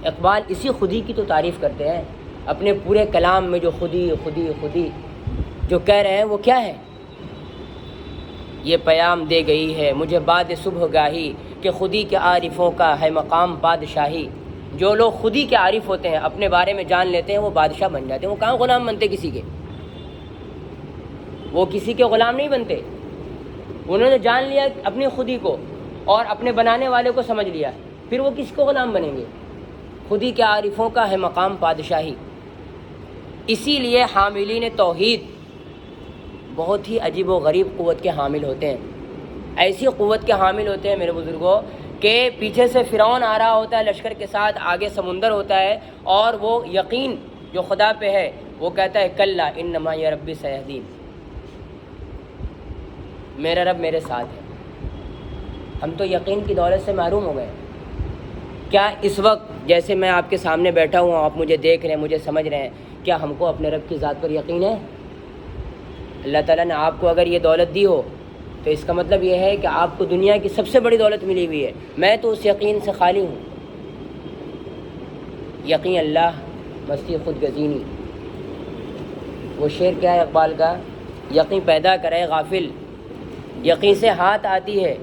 اقبال اسی خودی کی تو تعریف کرتے ہیں اپنے پورے کلام میں. جو خودی خودی خودی جو کہہ رہے ہیں وہ کیا ہے؟ یہ پیام دے گئی ہے مجھے بعد صبح گاہی کہ خودی کے عارفوں کا ہے مقام بادشاہی. جو لوگ خودی کے عارف ہوتے ہیں، اپنے بارے میں جان لیتے ہیں، وہ بادشاہ بن جاتے ہیں. وہ کہاں غلام بنتے کسی کے؟ وہ کسی کے غلام نہیں بنتے. انہوں نے جان لیا اپنی خودی کو اور اپنے بنانے والے کو سمجھ لیا، پھر وہ کس کو غلام بنیں گے؟ خودی کے عارفوں کا ہے مقام پادشاہی۔ اسی لیے حاملین توحید بہت ہی عجیب و غریب قوت کے حامل ہوتے ہیں، ایسی قوت کے حامل ہوتے ہیں میرے بزرگوں کہ پیچھے سے فرعون آ رہا ہوتا ہے لشکر کے ساتھ، آگے سمندر ہوتا ہے، اور وہ یقین جو خدا پہ ہے وہ کہتا ہے کلا انما یا ربی سیہدین، میرا رب میرے ساتھ ہے۔ ہم تو یقین کی دولت سے محروم ہو گئے۔ کیا اس وقت جیسے میں آپ کے سامنے بیٹھا ہوں، آپ مجھے دیکھ رہے ہیں، مجھے سمجھ رہے ہیں، کیا ہم کو اپنے رب کی ذات پر یقین ہے؟ اللہ تعالیٰ نے آپ کو اگر یہ دولت دی ہو تو اس کا مطلب یہ ہے کہ آپ کو دنیا کی سب سے بڑی دولت ملی ہوئی ہے۔ میں تو اس یقین سے خالی ہوں۔ یقین اللہ مستی خود گزینی، وہ شعر کیا ہے اقبال کا؟ یقین پیدا کرے غافل، یقین سے ہاتھ آتی ہے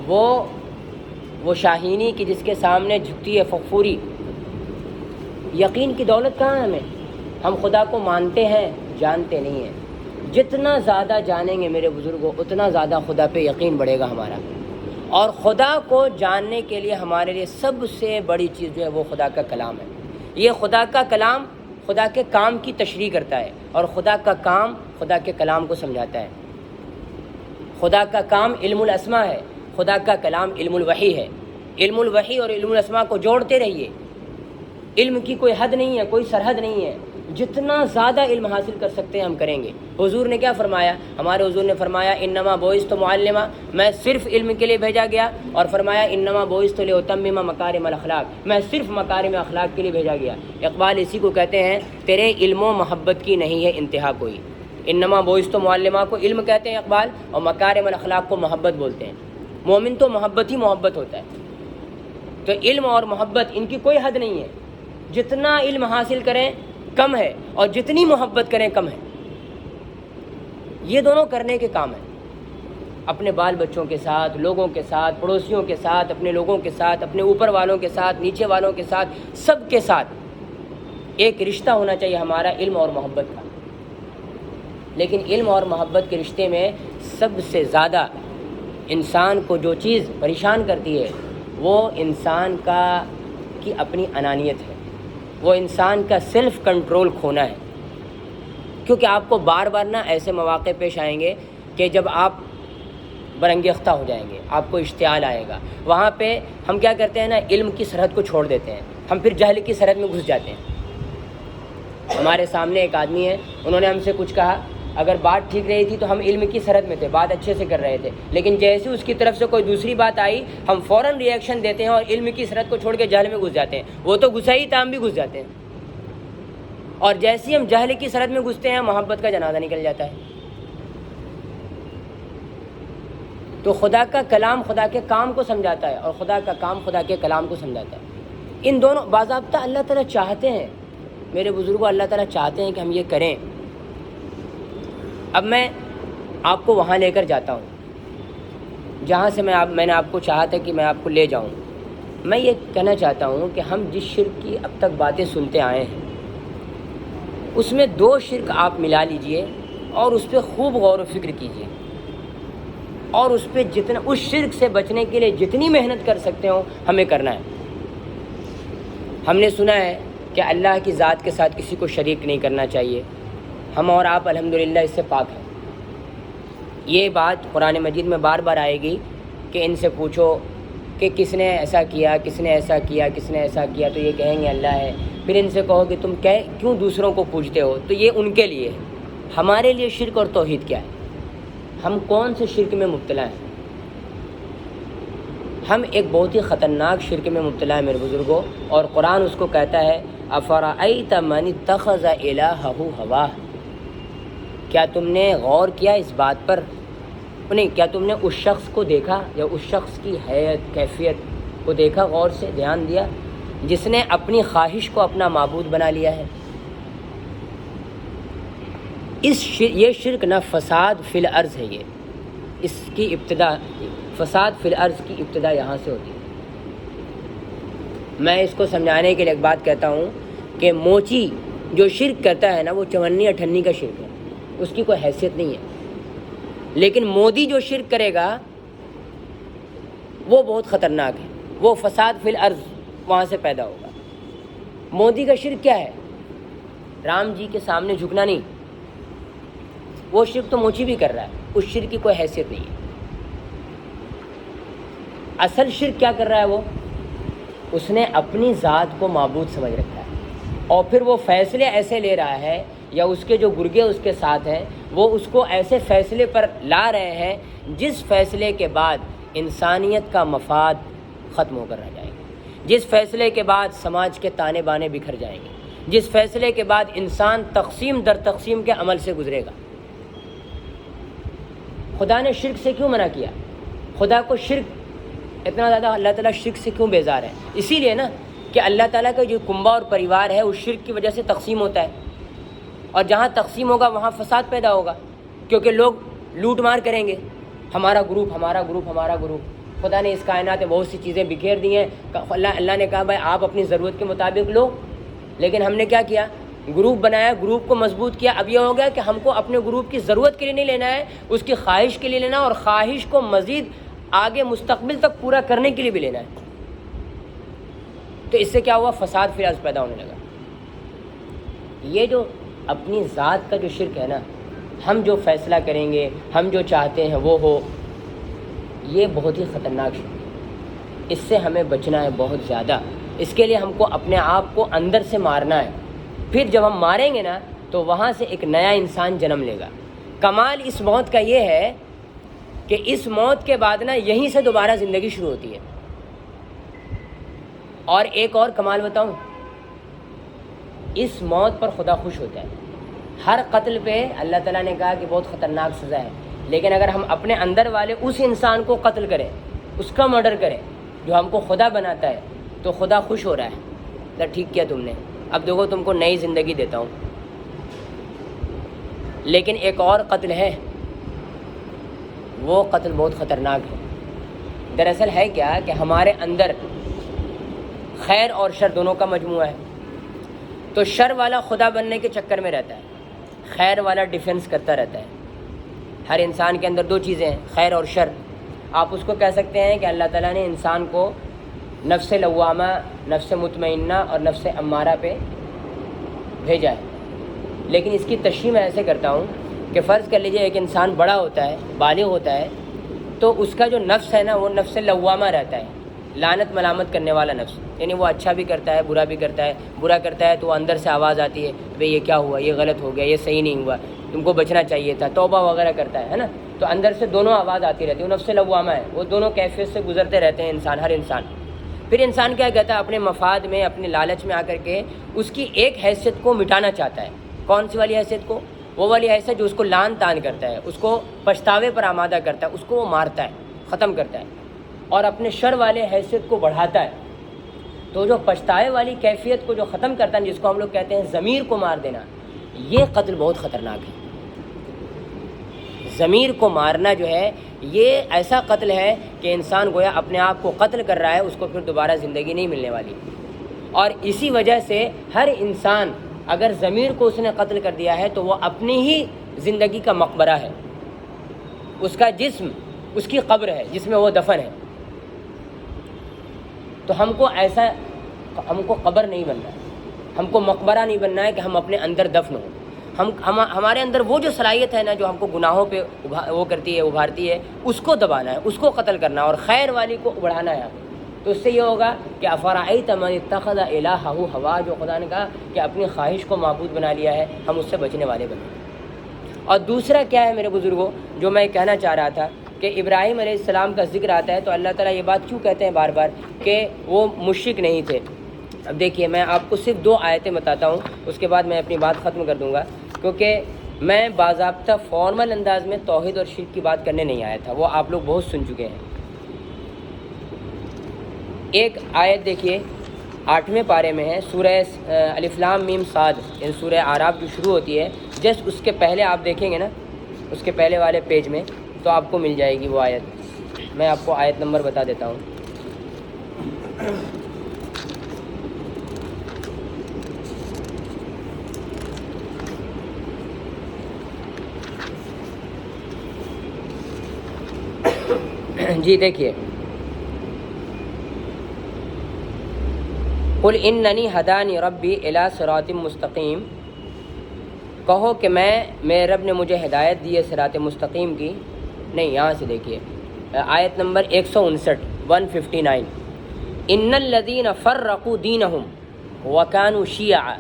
وہ شاہینی کی جس کے سامنے جھکتی ہے فغفوری۔ یقین کی دولت کہاں ہے ہمیں؟ ہم خدا کو مانتے ہیں، جانتے نہیں ہیں۔ جتنا زیادہ جانیں گے میرے بزرگوں اتنا زیادہ خدا پہ یقین بڑھے گا ہمارا، اور خدا کو جاننے کے لیے ہمارے لیے سب سے بڑی چیز جو ہے وہ خدا کا کلام ہے۔ یہ خدا کا کلام خدا کے کام کی تشریح کرتا ہے، اور خدا کا کام خدا کے کلام کو سمجھاتا ہے۔ خدا کا کام علم الاسماء ہے، خدا کا کلام علم الوحی ہے۔ علم الوحی اور علم الاسماء کو جوڑتے رہیے۔ علم کی کوئی حد نہیں ہے، کوئی سرحد نہیں ہے، جتنا زیادہ علم حاصل کر سکتے ہیں ہم کریں گے۔ حضور نے کیا فرمایا؟ ہمارے حضور نے فرمایا انما بعثت معلما، میں صرف علم کے لیے بھیجا گیا، اور فرمایا انما بعثت لاتمم مکارم الاخلاق، میں صرف مکارم اخلاق کے لیے بھیجا گیا۔ اقبال اسی کو کہتے ہیں تیرے علم و محبت کی نہیں ہے انتہا کوئی۔ انما بعثت معلما کو علم کہتے ہیں اقبال، اور مکارم الاخلاق کو محبت بولتے ہیں۔ مومن تو محبت ہی محبت ہوتا ہے۔ تو علم اور محبت ان کی کوئی حد نہیں ہے، جتنا علم حاصل کریں کم ہے، اور جتنی محبت کریں کم ہے۔ یہ دونوں کرنے کے کام ہیں، اپنے بال بچوں کے ساتھ، لوگوں کے ساتھ، پڑوسیوں کے ساتھ، اپنے لوگوں کے ساتھ، اپنے اوپر والوں کے ساتھ، نیچے والوں کے ساتھ، سب کے ساتھ ایک رشتہ ہونا چاہیے ہمارا علم اور محبت کا۔ لیکن علم اور محبت کے رشتے میں سب سے زیادہ انسان کو جو چیز پریشان کرتی ہے وہ انسان کی اپنی انانیت ہے، وہ انسان کا سیلف کنٹرول کھونا ہے۔ کیونکہ آپ کو بار بار نا ایسے مواقع پیش آئیں گے کہ جب آپ برانگیختہ ہو جائیں گے، آپ کو اشتعال آئے گا۔ وہاں پہ ہم کیا کرتے ہیں نا، علم کی سرحد کو چھوڑ دیتے ہیں، ہم پھر جہل کی سرحد میں گھس جاتے ہیں۔ ہمارے سامنے ایک آدمی ہے، انہوں نے ہم سے کچھ کہا، اگر بات ٹھیک رہی تھی تو ہم علم کی سرحد میں تھے، بات اچھے سے کر رہے تھے، لیکن جیسے اس کی طرف سے کوئی دوسری بات آئی ہم فوراً ری ایکشن دیتے ہیں اور علم کی سرحد کو چھوڑ کے جہل میں گھس جاتے ہیں۔ وہ تو گھسا ہی تھا، ہم بھی گھس جاتے ہیں، اور جیسے ہی ہم جہل کی سرحد میں گھستے ہیں محبت کا جنازہ نکل جاتا ہے۔ تو خدا کا کلام خدا کے کام کو سمجھاتا ہے، اور خدا کا کام خدا کے کلام کو سمجھاتا ہے۔ ان دونوں باضابطہ اللہ تعالیٰ چاہتے ہیں، میرے بزرگوں اللہ تعالیٰ چاہتے ہیں کہ ہم یہ کریں۔ اب میں آپ کو وہاں لے کر جاتا ہوں جہاں سے میں نے آپ کو چاہا تھا کہ میں آپ کو لے جاؤں۔ میں یہ کہنا چاہتا ہوں کہ ہم جس شرک کی اب تک باتیں سنتے آئے ہیں اس میں 2 شرک آپ ملا لیجئے اور اس پہ خوب غور و فکر کیجئے، اور اس پہ اس شرک سے بچنے کے لیے جتنی محنت کر سکتے ہو ہمیں کرنا ہے۔ ہم نے سنا ہے کہ اللہ کی ذات کے ساتھ کسی کو شریک نہیں کرنا چاہیے، ہم اور آپ الحمدللہ اس سے پاک ہیں۔ یہ بات قرآن مجید میں بار بار آئے گی کہ ان سے پوچھو کہ کس نے ایسا کیا، کس نے ایسا کیا، کس نے ایسا کیا، تو یہ کہیں گے اللہ ہے۔ پھر ان سے کہو کہ تم کیوں دوسروں کو پوچھتے ہو، تو یہ ان کے لیے ہے۔ ہمارے لیے شرک اور توحید کیا ہے؟ ہم کون سے شرک میں مبتلا ہیں؟ ہم ایک بہت ہی خطرناک شرک میں مبتلا ہے میرے بزرگوں، اور قرآن اس کو کہتا ہے افرأیت من اتخذ الہہ ہواہ، کیا تم نے غور کیا اس بات پر، نہیں کیا تم نے اس شخص کو دیکھا یا اس شخص کی حیت کیفیت کو دیکھا، غور سے دھیان دیا، جس نے اپنی خواہش کو اپنا معبود بنا لیا ہے۔ یہ شرک نہ فساد فی الارض ہے، اس کی ابتدا فساد فی الارض کی ابتدا یہاں سے ہوتی ہے۔ میں اس کو سمجھانے کے لیے ایک بات کہتا ہوں کہ موچی جو شرک کرتا ہے نا وہ 54 58 کا شرک ہے، اس کی کوئی حیثیت نہیں ہے۔ لیکن مودی جو شرک کرے گا وہ بہت خطرناک ہے، وہ فساد فی الارض وہاں سے پیدا ہوگا۔ مودی کا شرک کیا ہے؟ رام جی کے سامنے جھکنا نہیں، وہ شرک تو موچی بھی کر رہا ہے، اس شرک کی کوئی حیثیت نہیں ہے۔ اصل شرک کیا کر رہا ہے وہ؟ اس نے اپنی ذات کو معبود سمجھ رکھا ہے، اور پھر وہ فیصلے ایسے لے رہا ہے، یا اس کے جو گرگے اس کے ساتھ ہیں وہ اس کو ایسے فیصلے پر لا رہے ہیں جس فیصلے کے بعد انسانیت کا مفاد ختم ہو کر رہ جائے گا، جس فیصلے کے بعد سماج کے تانے بانے بکھر جائیں گے، جس فیصلے کے بعد انسان تقسیم در تقسیم کے عمل سے گزرے گا۔ خدا نے شرک سے کیوں منع کیا؟ خدا کو شرک اتنا زیادہ اللہ تعالیٰ شرک سے کیوں بیزار ہے؟ اسی لیے نا کہ اللہ تعالیٰ کا جو کنبہ اور پریوار ہے اس شرک کی وجہ سے تقسیم ہوتا ہے، اور جہاں تقسیم ہوگا وہاں فساد پیدا ہوگا، کیونکہ لوگ لوٹ مار کریں گے، ہمارا گروپ ہمارا گروپ ہمارا گروپ۔ خدا نے اس کائنات میں بہت سی چیزیں بکھیر دی ہیں، اللہ نے کہا بھائی آپ اپنی ضرورت کے مطابق لو، لیکن ہم نے کیا کیا؟ گروپ بنایا، گروپ کو مضبوط کیا۔ اب یہ ہو گیا کہ ہم کو اپنے گروپ کی ضرورت کے لیے نہیں لینا ہے، اس کی خواہش کے لیے لینا، اور خواہش کو مزید آگے مستقبل تک پورا کرنے کے لیے بھی لینا ہے۔ تو اس سے کیا ہوا؟ فساد فی الارض پیدا ہونے لگا۔ یہ جو اپنی ذات کا جو شرک ہے نا، ہم جو فیصلہ کریں گے، ہم جو چاہتے ہیں وہ ہو، یہ بہت ہی خطرناک شرک ہے۔ اس سے ہمیں بچنا ہے بہت زیادہ۔ اس کے لیے ہم کو اپنے آپ کو اندر سے مارنا ہے، پھر جب ہم ماریں گے نا تو وہاں سے ایک نیا انسان جنم لے گا۔ کمال اس موت کا یہ ہے کہ اس موت کے بعد نا یہیں سے دوبارہ زندگی شروع ہوتی ہے۔ اور ایک اور کمال بتاؤں، اس موت پر خدا خوش ہوتا ہے۔ ہر قتل پہ اللہ تعالیٰ نے کہا کہ بہت خطرناک سزا ہے، لیکن اگر ہم اپنے اندر والے اس انسان کو قتل کریں، اس کا مرڈر کریں جو ہم کو خدا بناتا ہے، تو خدا خوش ہو رہا ہے، تو ٹھیک کیا تم نے، اب دیکھو تم کو نئی زندگی دیتا ہوں۔ لیکن ایک اور قتل ہے، وہ قتل بہت خطرناک ہے۔ دراصل ہے کیا کہ ہمارے اندر خیر اور شر دونوں کا مجموعہ ہے، تو شر والا خدا بننے کے چکر میں رہتا ہے، خیر والا ڈیفنس کرتا رہتا ہے۔ ہر انسان کے اندر دو چیزیں ہیں، خیر اور شر۔ آپ اس کو کہہ سکتے ہیں کہ اللہ تعالیٰ نے انسان کو نفس لوامہ، نفس مطمئنہ اور نفس امارہ پہ بھیجا ہے، لیکن اس کی تشریح میں ایسے کرتا ہوں کہ فرض کر لیجئے ایک انسان بڑا ہوتا ہے، بالغ ہوتا ہے، تو اس کا جو نفس ہے نا وہ نفس لوامہ رہتا ہے، لعنت ملامت کرنے والا نفس، یعنی وہ اچھا بھی کرتا ہے برا بھی کرتا ہے۔ برا کرتا ہے تو اندر سے آواز آتی ہے بھئی یہ کیا ہوا، یہ غلط ہو گیا، یہ صحیح نہیں ہوا، تم کو بچنا چاہیے تھا، توبہ وغیرہ کرتا ہے نا، تو اندر سے دونوں آواز آتی رہتی ہے، وہ نفس لوامہ ہے، وہ دونوں کیفیت سے گزرتے رہتے ہیں انسان، ہر انسان۔ پھر انسان کیا کہتا ہے، اپنے مفاد میں، اپنے لالچ میں آ کر کے اس کی ایک حیثیت کو مٹانا چاہتا ہے۔ کون سی والی حیثیت کو؟ وہ والی حیثیت جو اس کو لان تان کرتا ہے، اس کو پچھتاوے پر آمادہ کرتا ہے، اس کو وہ مارتا ہے، ختم کرتا ہے، اور اپنے شر والے حیثیت کو بڑھاتا ہے۔ تو جو پچھتاوے والی کیفیت کو جو ختم کرتا ہے، جس کو ہم لوگ کہتے ہیں ضمیر کو مار دینا، یہ قتل بہت خطرناک ہے۔ ضمیر کو مارنا جو ہے یہ ایسا قتل ہے کہ انسان گویا اپنے آپ کو قتل کر رہا ہے، اس کو پھر دوبارہ زندگی نہیں ملنے والی۔ اور اسی وجہ سے ہر انسان اگر ضمیر کو اس نے قتل کر دیا ہے تو وہ اپنی ہی زندگی کا مقبرہ ہے، اس کا جسم اس کی قبر ہے جس میں وہ دفن ہے۔ تو ہم کو قبر نہیں بننا ہے، ہم کو مقبرہ نہیں بننا ہے کہ ہم اپنے اندر دفن ہوں۔ ہمارے اندر وہ جو صلاحیت ہے نا جو ہم کو گناہوں پہ وہ کرتی ہے، ابھارتی ہے، اس کو دبانا ہے، اس کو قتل کرنا ہے، اور خیر والی کو بڑھانا ہے۔ تو اس سے یہ ہوگا کہ افرأیت من اتخذ الہہ ہوا، جو خدا نے کہا کہ اپنی خواہش کو معبود بنا لیا ہے، ہم اس سے بچنے والے بنے۔ اور دوسرا کیا ہے میرے بزرگوں، جو میں کہنا چاہ رہا تھا کہ ابراہیم علیہ السلام کا ذکر آتا ہے تو اللہ تعالیٰ یہ بات کیوں کہتے ہیں بار بار کہ وہ مشرک نہیں تھے؟ اب دیکھیے میں آپ کو صرف 2 آیتیں بتاتا ہوں، اس کے بعد میں اپنی بات ختم کر دوں گا، کیونکہ میں باضابطہ فارمل انداز میں توحید اور شرک کی بات کرنے نہیں آیا تھا، وہ آپ لوگ بہت سن چکے ہیں۔ ایک آیت دیکھیے 8ویں پارے میں ہے، سورہ الف لام میم صاد، یعنی سورہ اعراف جو شروع ہوتی ہے، جسٹ اس کے پہلے آپ دیکھیں گے نا، اس کے پہلے والے پیج میں تو آپ کو مل جائے گی وہ آیت۔ میں آپ کو آیت نمبر بتا دیتا ہوں۔ جی دیکھیے، قل اننی ہدانی ربی الی صراط مستقیم، کہو کہ میرے رب نے مجھے ہدایت دی ہے صراط مستقیم کی. نہیں، یہاں سے دیکھیے آیت نمبر 159 ان الذین فرقوا دینہم وکانوا شیعا،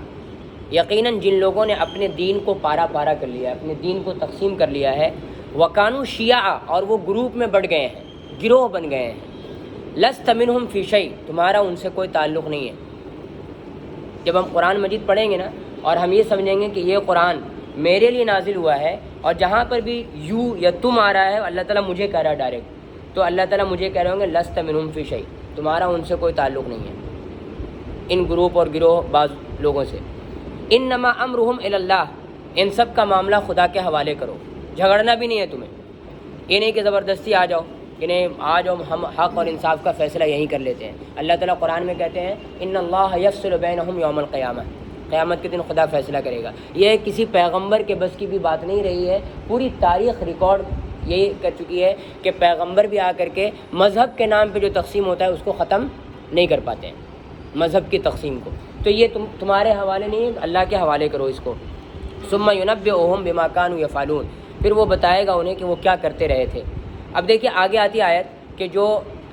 یقیناً جن لوگوں نے اپنے دین کو پارا پارا کر لیا، اپنے دین کو تقسیم کر لیا ہے، وکانوا شیعا، اور وہ گروپ میں بڑھ گئے ہیں، گروہ بن گئے ہیں، لست منہم فی شیء، تمہارا ان سے کوئی تعلق نہیں ہے. جب ہم قرآن مجید پڑھیں گے نا اور ہم یہ سمجھیں گے کہ یہ قرآن میرے لیے نازل ہوا ہے، اور جہاں پر بھی یو یا تم آ رہا ہے اللہ تعالیٰ مجھے کہہ رہا ہے ڈائریکٹ، تو اللہ تعالیٰ مجھے کہہ رہے ہوں گے لست منہم فی شیء، تمہارا ان سے کوئی تعلق نہیں ہے، ان گروپ اور گروہ بعض لوگوں سے. انما امرہم الی اللہ، ان سب کا معاملہ خدا کے حوالے کرو، جھگڑنا بھی نہیں ہے تمہیں، یہ نہیں کہ زبردستی آ جاؤ کہ نہیں آ جاؤ ہم حق اور انصاف کا فیصلہ یہیں کر لیتے ہیں. اللہ تعالیٰ قرآن میں کہتے ہیں ان اللہ یفصل بینہم یوم القیامہ، قیامت کے دن خدا فیصلہ کرے گا. یہ کسی پیغمبر کے بس کی بھی بات نہیں رہی ہے، پوری تاریخ ریکارڈ یہی کر چکی ہے کہ پیغمبر بھی آ کر کے مذہب کے نام پہ جو تقسیم ہوتا ہے اس کو ختم نہیں کر پاتے ہیں، مذہب کی تقسیم کو. تو یہ تمہارے حوالے نہیں ہے، اللہ کے حوالے کرو اس کو. ثم ینبئہم بما کانوا یفعلون، پھر وہ بتائے گا انہیں کہ وہ کیا کرتے رہے تھے. اب دیکھیے آگے آتی آیت کہ جو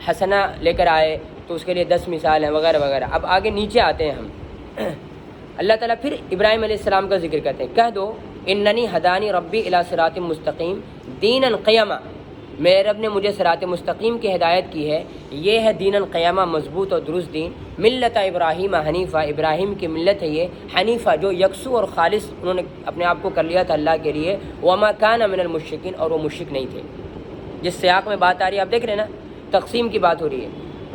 حسنہ لے کر آئے تو اس کے لیے 10 مثال ہیں وغیرہ وغیرہ. اب آگے نیچے آتے ہیں ہم، اللہ تعالیٰ پھر ابراہیم علیہ السلام کا ذکر کرتے ہیں. کہہ دو اننی ہدانی ربی الی صراط مستقیم دینا قیما، میرے رب نے مجھے صراط مستقیم کی ہدایت کی ہے، یہ ہے دینا قیما، مضبوط اور درست دین. ملت ابراہیم حنیفہ، ابراہیم کی ملت ہے یہ حنیفہ، جو یکسو اور خالص انہوں نے اپنے آپ کو کر لیا تھا اللہ کے لیے. وما کان من المشرکین، اور وہ مشرک نہیں تھے. جس سیاق میں بات آ رہی ہے آپ دیکھ رہے ہیں نا، تقسیم کی بات ہو رہی ہے.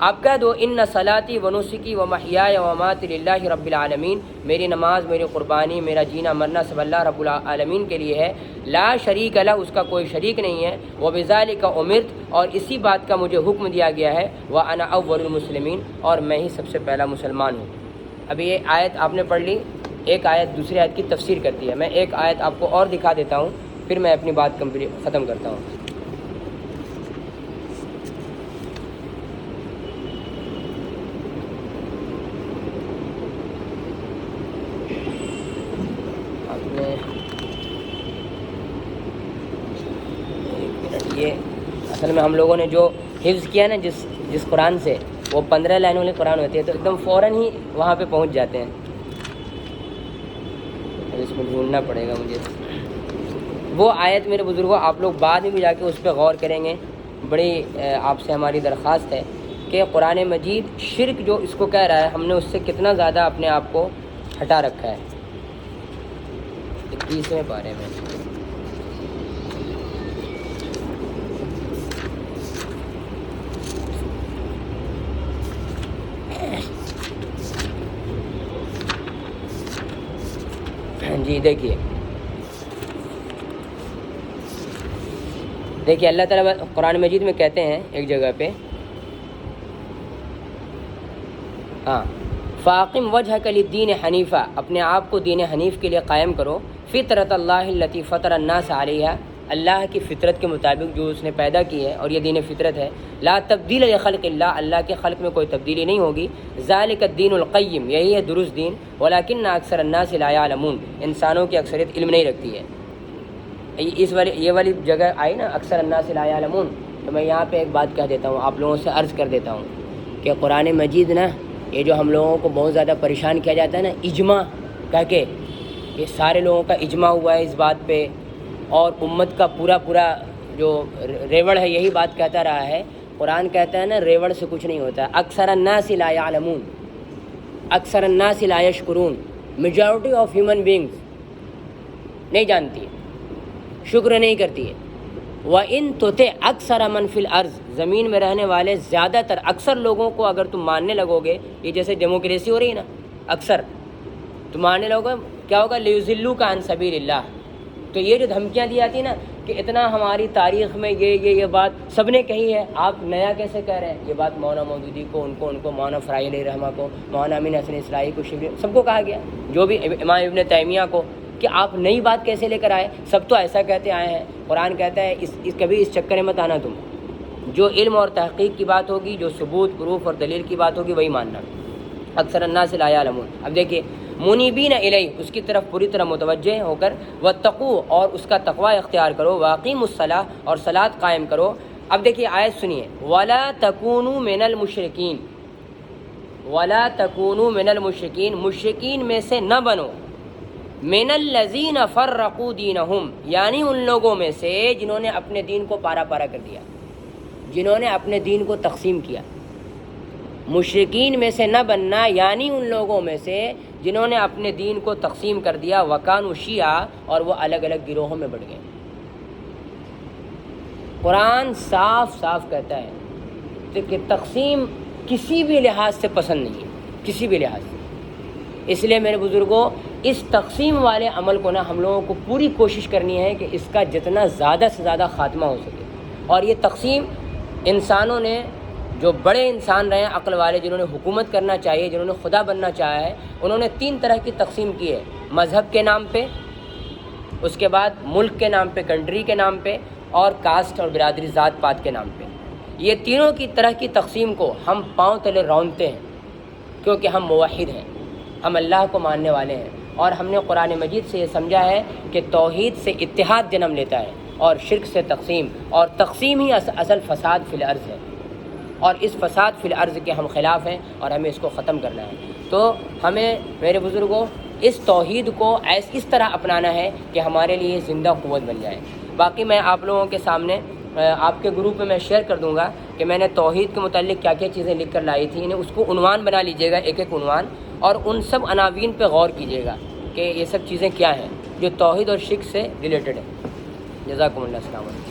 آپ کہہ دو ان صلاتی و نسکی و محیای و مماتی للہ رب العالمین، میری نماز، میری قربانی، میرا جینا مرنا سب اللہ رب العالمین کے لیے ہے. لا شریک لہ، اس کا کوئی شریک نہیں ہے. وبذالک امرت، اور اسی بات کا مجھے حکم دیا گیا ہے. وانا اول المسلمین، اور میں ہی سب سے پہلا مسلمان ہوں. ابھی یہ آیت آپ نے پڑھ لی، ایک آیت دوسری آیت کی تفسیر کرتی ہے. میں ایک آیت آپ کو اور دکھا دیتا ہوں، پھر میں اپنی بات ختم کرتا ہوں. یہ اصل میں ہم لوگوں نے جو حفظ کیا نا جس قرآن سے، وہ 15 لائنوں والی قرآن ہوتی ہے، تو ایک دم فوراً ہی وہاں پہ پہنچ جاتے ہیں. اس میں ڈھونڈنا پڑے گا مجھے وہ آیت. میرے بزرگوں آپ لوگ بعد میں بھی جا کے اس پہ غور کریں گے. بڑی آپ سے ہماری درخواست ہے کہ قرآن مجید شرک جو اس کو کہہ رہا ہے، ہم نے اس سے کتنا زیادہ اپنے آپ کو ہٹا رکھا ہے. 21ویں پارے میں جی دیکھیے اللہ تعالیٰ قرآن مجید میں کہتے ہیں ایک جگہ پہ، فاقم وجہک للدین حنیفہ، اپنے آپ کو دین حنیف کے لیے قائم کرو. فطرت اللہ التی فطر الناس علیہا، اللہ کی فطرت کے مطابق جو اس نے پیدا کی ہے، اور یہ دین فطرت ہے. لا تبدیل لخلق اللہ، اللہ کے خلق میں کوئی تبدیلی نہیں ہوگی. ذالک الدین القیم، یہی ہے درست دین. ولکن اکثر الناس لا یعلمون، انسانوں کی اکثریت علم نہیں رکھتی ہے. یہ والی جگہ آئی نا اکثر الناس لا یعلمون، تو میں یہاں پہ ایک بات کہہ دیتا ہوں، آپ لوگوں سے عرض کر دیتا ہوں کہ قرآن مجید نا، یہ جو ہم لوگوں کو بہت زیادہ پریشان کیا جاتا ہے نا اجماع کہہ کے، یہ سارے لوگوں کا اجماع ہوا ہے اس بات پہ، اور امت کا پورا جو ریوڑ ہے یہی بات کہتا رہا ہے. قرآن کہتا ہے نا ریوڑ سے کچھ نہیں ہوتا. اکثر الناس لا یعلمون، اکثر الناس لا یشکرون، میجورٹی آف ہیومن بینگز نہیں جانتی ہے، شکر نہیں کرتی ہے. وَإِن تُطِعْ أَكْثَرَ مَنْ فِي الْأَرْضِ، زمین میں رہنے والے زیادہ تر اکثر لوگوں کو اگر تم ماننے لگو گے، یہ جیسے ڈیموکریسی ہو رہی ہے نا، اکثر تم ماننے لگو گے، کیا ہوگا؟ لِيُضِلُّوكَ عَنْ سَبِيلِ اللَّهِ. تو یہ جو دھمکیاں دی جاتی ہیں نا کہ اتنا ہماری تاریخ میں یہ بات سب نے کہی ہے، آپ نیا کیسے کہہ رہے ہیں؟ یہ بات مولانا مودودی کو، ان کو مولانا فرائی علیہ رحمہ کو، مولانا امین حسن اصلاحی کو، شبلی، سب کو کہا گیا، جو بھی امام ابن تیمیہ کو، کہ آپ نئی بات کیسے لے کر آئے؟ سب تو ایسا کہتے آئے ہیں. قرآن کہتا ہے کبھی اس چکر میں مت آنا تم. جو علم اور تحقیق کی بات ہوگی، جو ثبوت، پروف اور دلیل کی بات ہوگی وہی ماننا۔ اکثر الناس لا یعلمون۔ اب دیکھیے منیبین الیہ، اس کی طرف پوری طرح متوجہ ہو کر، واتقوا، اور اس کا تقوی اختیار کرو، واقیموا الصلاۃ، اور صلاۃ قائم کرو۔ اب دیکھیے آیت سنیے، ولا تکونوا من المشرکین، ولا تکونوا من المشرکین، مشرکین میں سے نہ بنو، من الذین فرقوا دینہم، یعنی ان لوگوں میں سے جنہوں نے اپنے دین کو پارا پارا کر دیا، جنہوں نے اپنے دین کو تقسیم کیا۔ مشرکین میں سے نہ بننا یعنی ان لوگوں میں سے جنہوں نے اپنے دین کو تقسیم کر دیا، وکانوا شیعا، اور وہ الگ الگ گروہوں میں بڑھ گئے۔ قرآن صاف صاف کہتا ہے کہ تقسیم کسی بھی لحاظ سے پسند نہیں ہے، کسی بھی لحاظ سے۔ اس لیے میرے بزرگوں، اس تقسیم والے عمل کو ہم لوگوں کو پوری کوشش کرنی ہے کہ اس کا جتنا زیادہ سے زیادہ خاتمہ ہو سکے۔ اور یہ تقسیم انسانوں نے، جو بڑے انسان رہے ہیں عقل والے، جنہوں نے حکومت کرنا چاہیے، جنہوں نے خدا بننا چاہا ہے، انہوں نے 3 طرح کی تقسیم کی ہے: مذہب کے نام پہ، اس کے بعد ملک کے نام پہ، کنٹری کے نام پہ، اور کاسٹ اور برادری، ذات پات کے نام پہ۔ یہ تینوں کی طرح کی تقسیم کو ہم پاؤں تلے رونتے ہیں، کیونکہ ہم موحد ہیں، ہم اللہ کو ماننے والے ہیں، اور ہم نے قرآن مجید سے یہ سمجھا ہے کہ توحید سے اتحاد جنم لیتا ہے، اور شرک سے تقسیم، اور تقسیم ہی اصل فساد فی الارض ہے، اور اس فساد فی الارض کے ہم خلاف ہیں، اور ہمیں اس کو ختم کرنا ہے۔ تو ہمیں میرے بزرگوں اس توحید کو اس طرح اپنانا ہے کہ ہمارے لیے زندہ قوت بن جائے۔ باقی میں آپ لوگوں کے سامنے آپ کے گروپ میں شیئر کر دوں گا کہ میں نے توحید کے متعلق کیا کیا چیزیں لکھ کر لائی تھیں، اس کو عنوان بنا لیجیے گا، ایک ایک عنوان، اور ان سب عناوین پہ غور کیجیے گا کہ یہ سب چیزیں کیا ہیں جو توحید اور شرک سے ریلیٹڈ ہے۔ جزاکم اللہ، السلام علیکم۔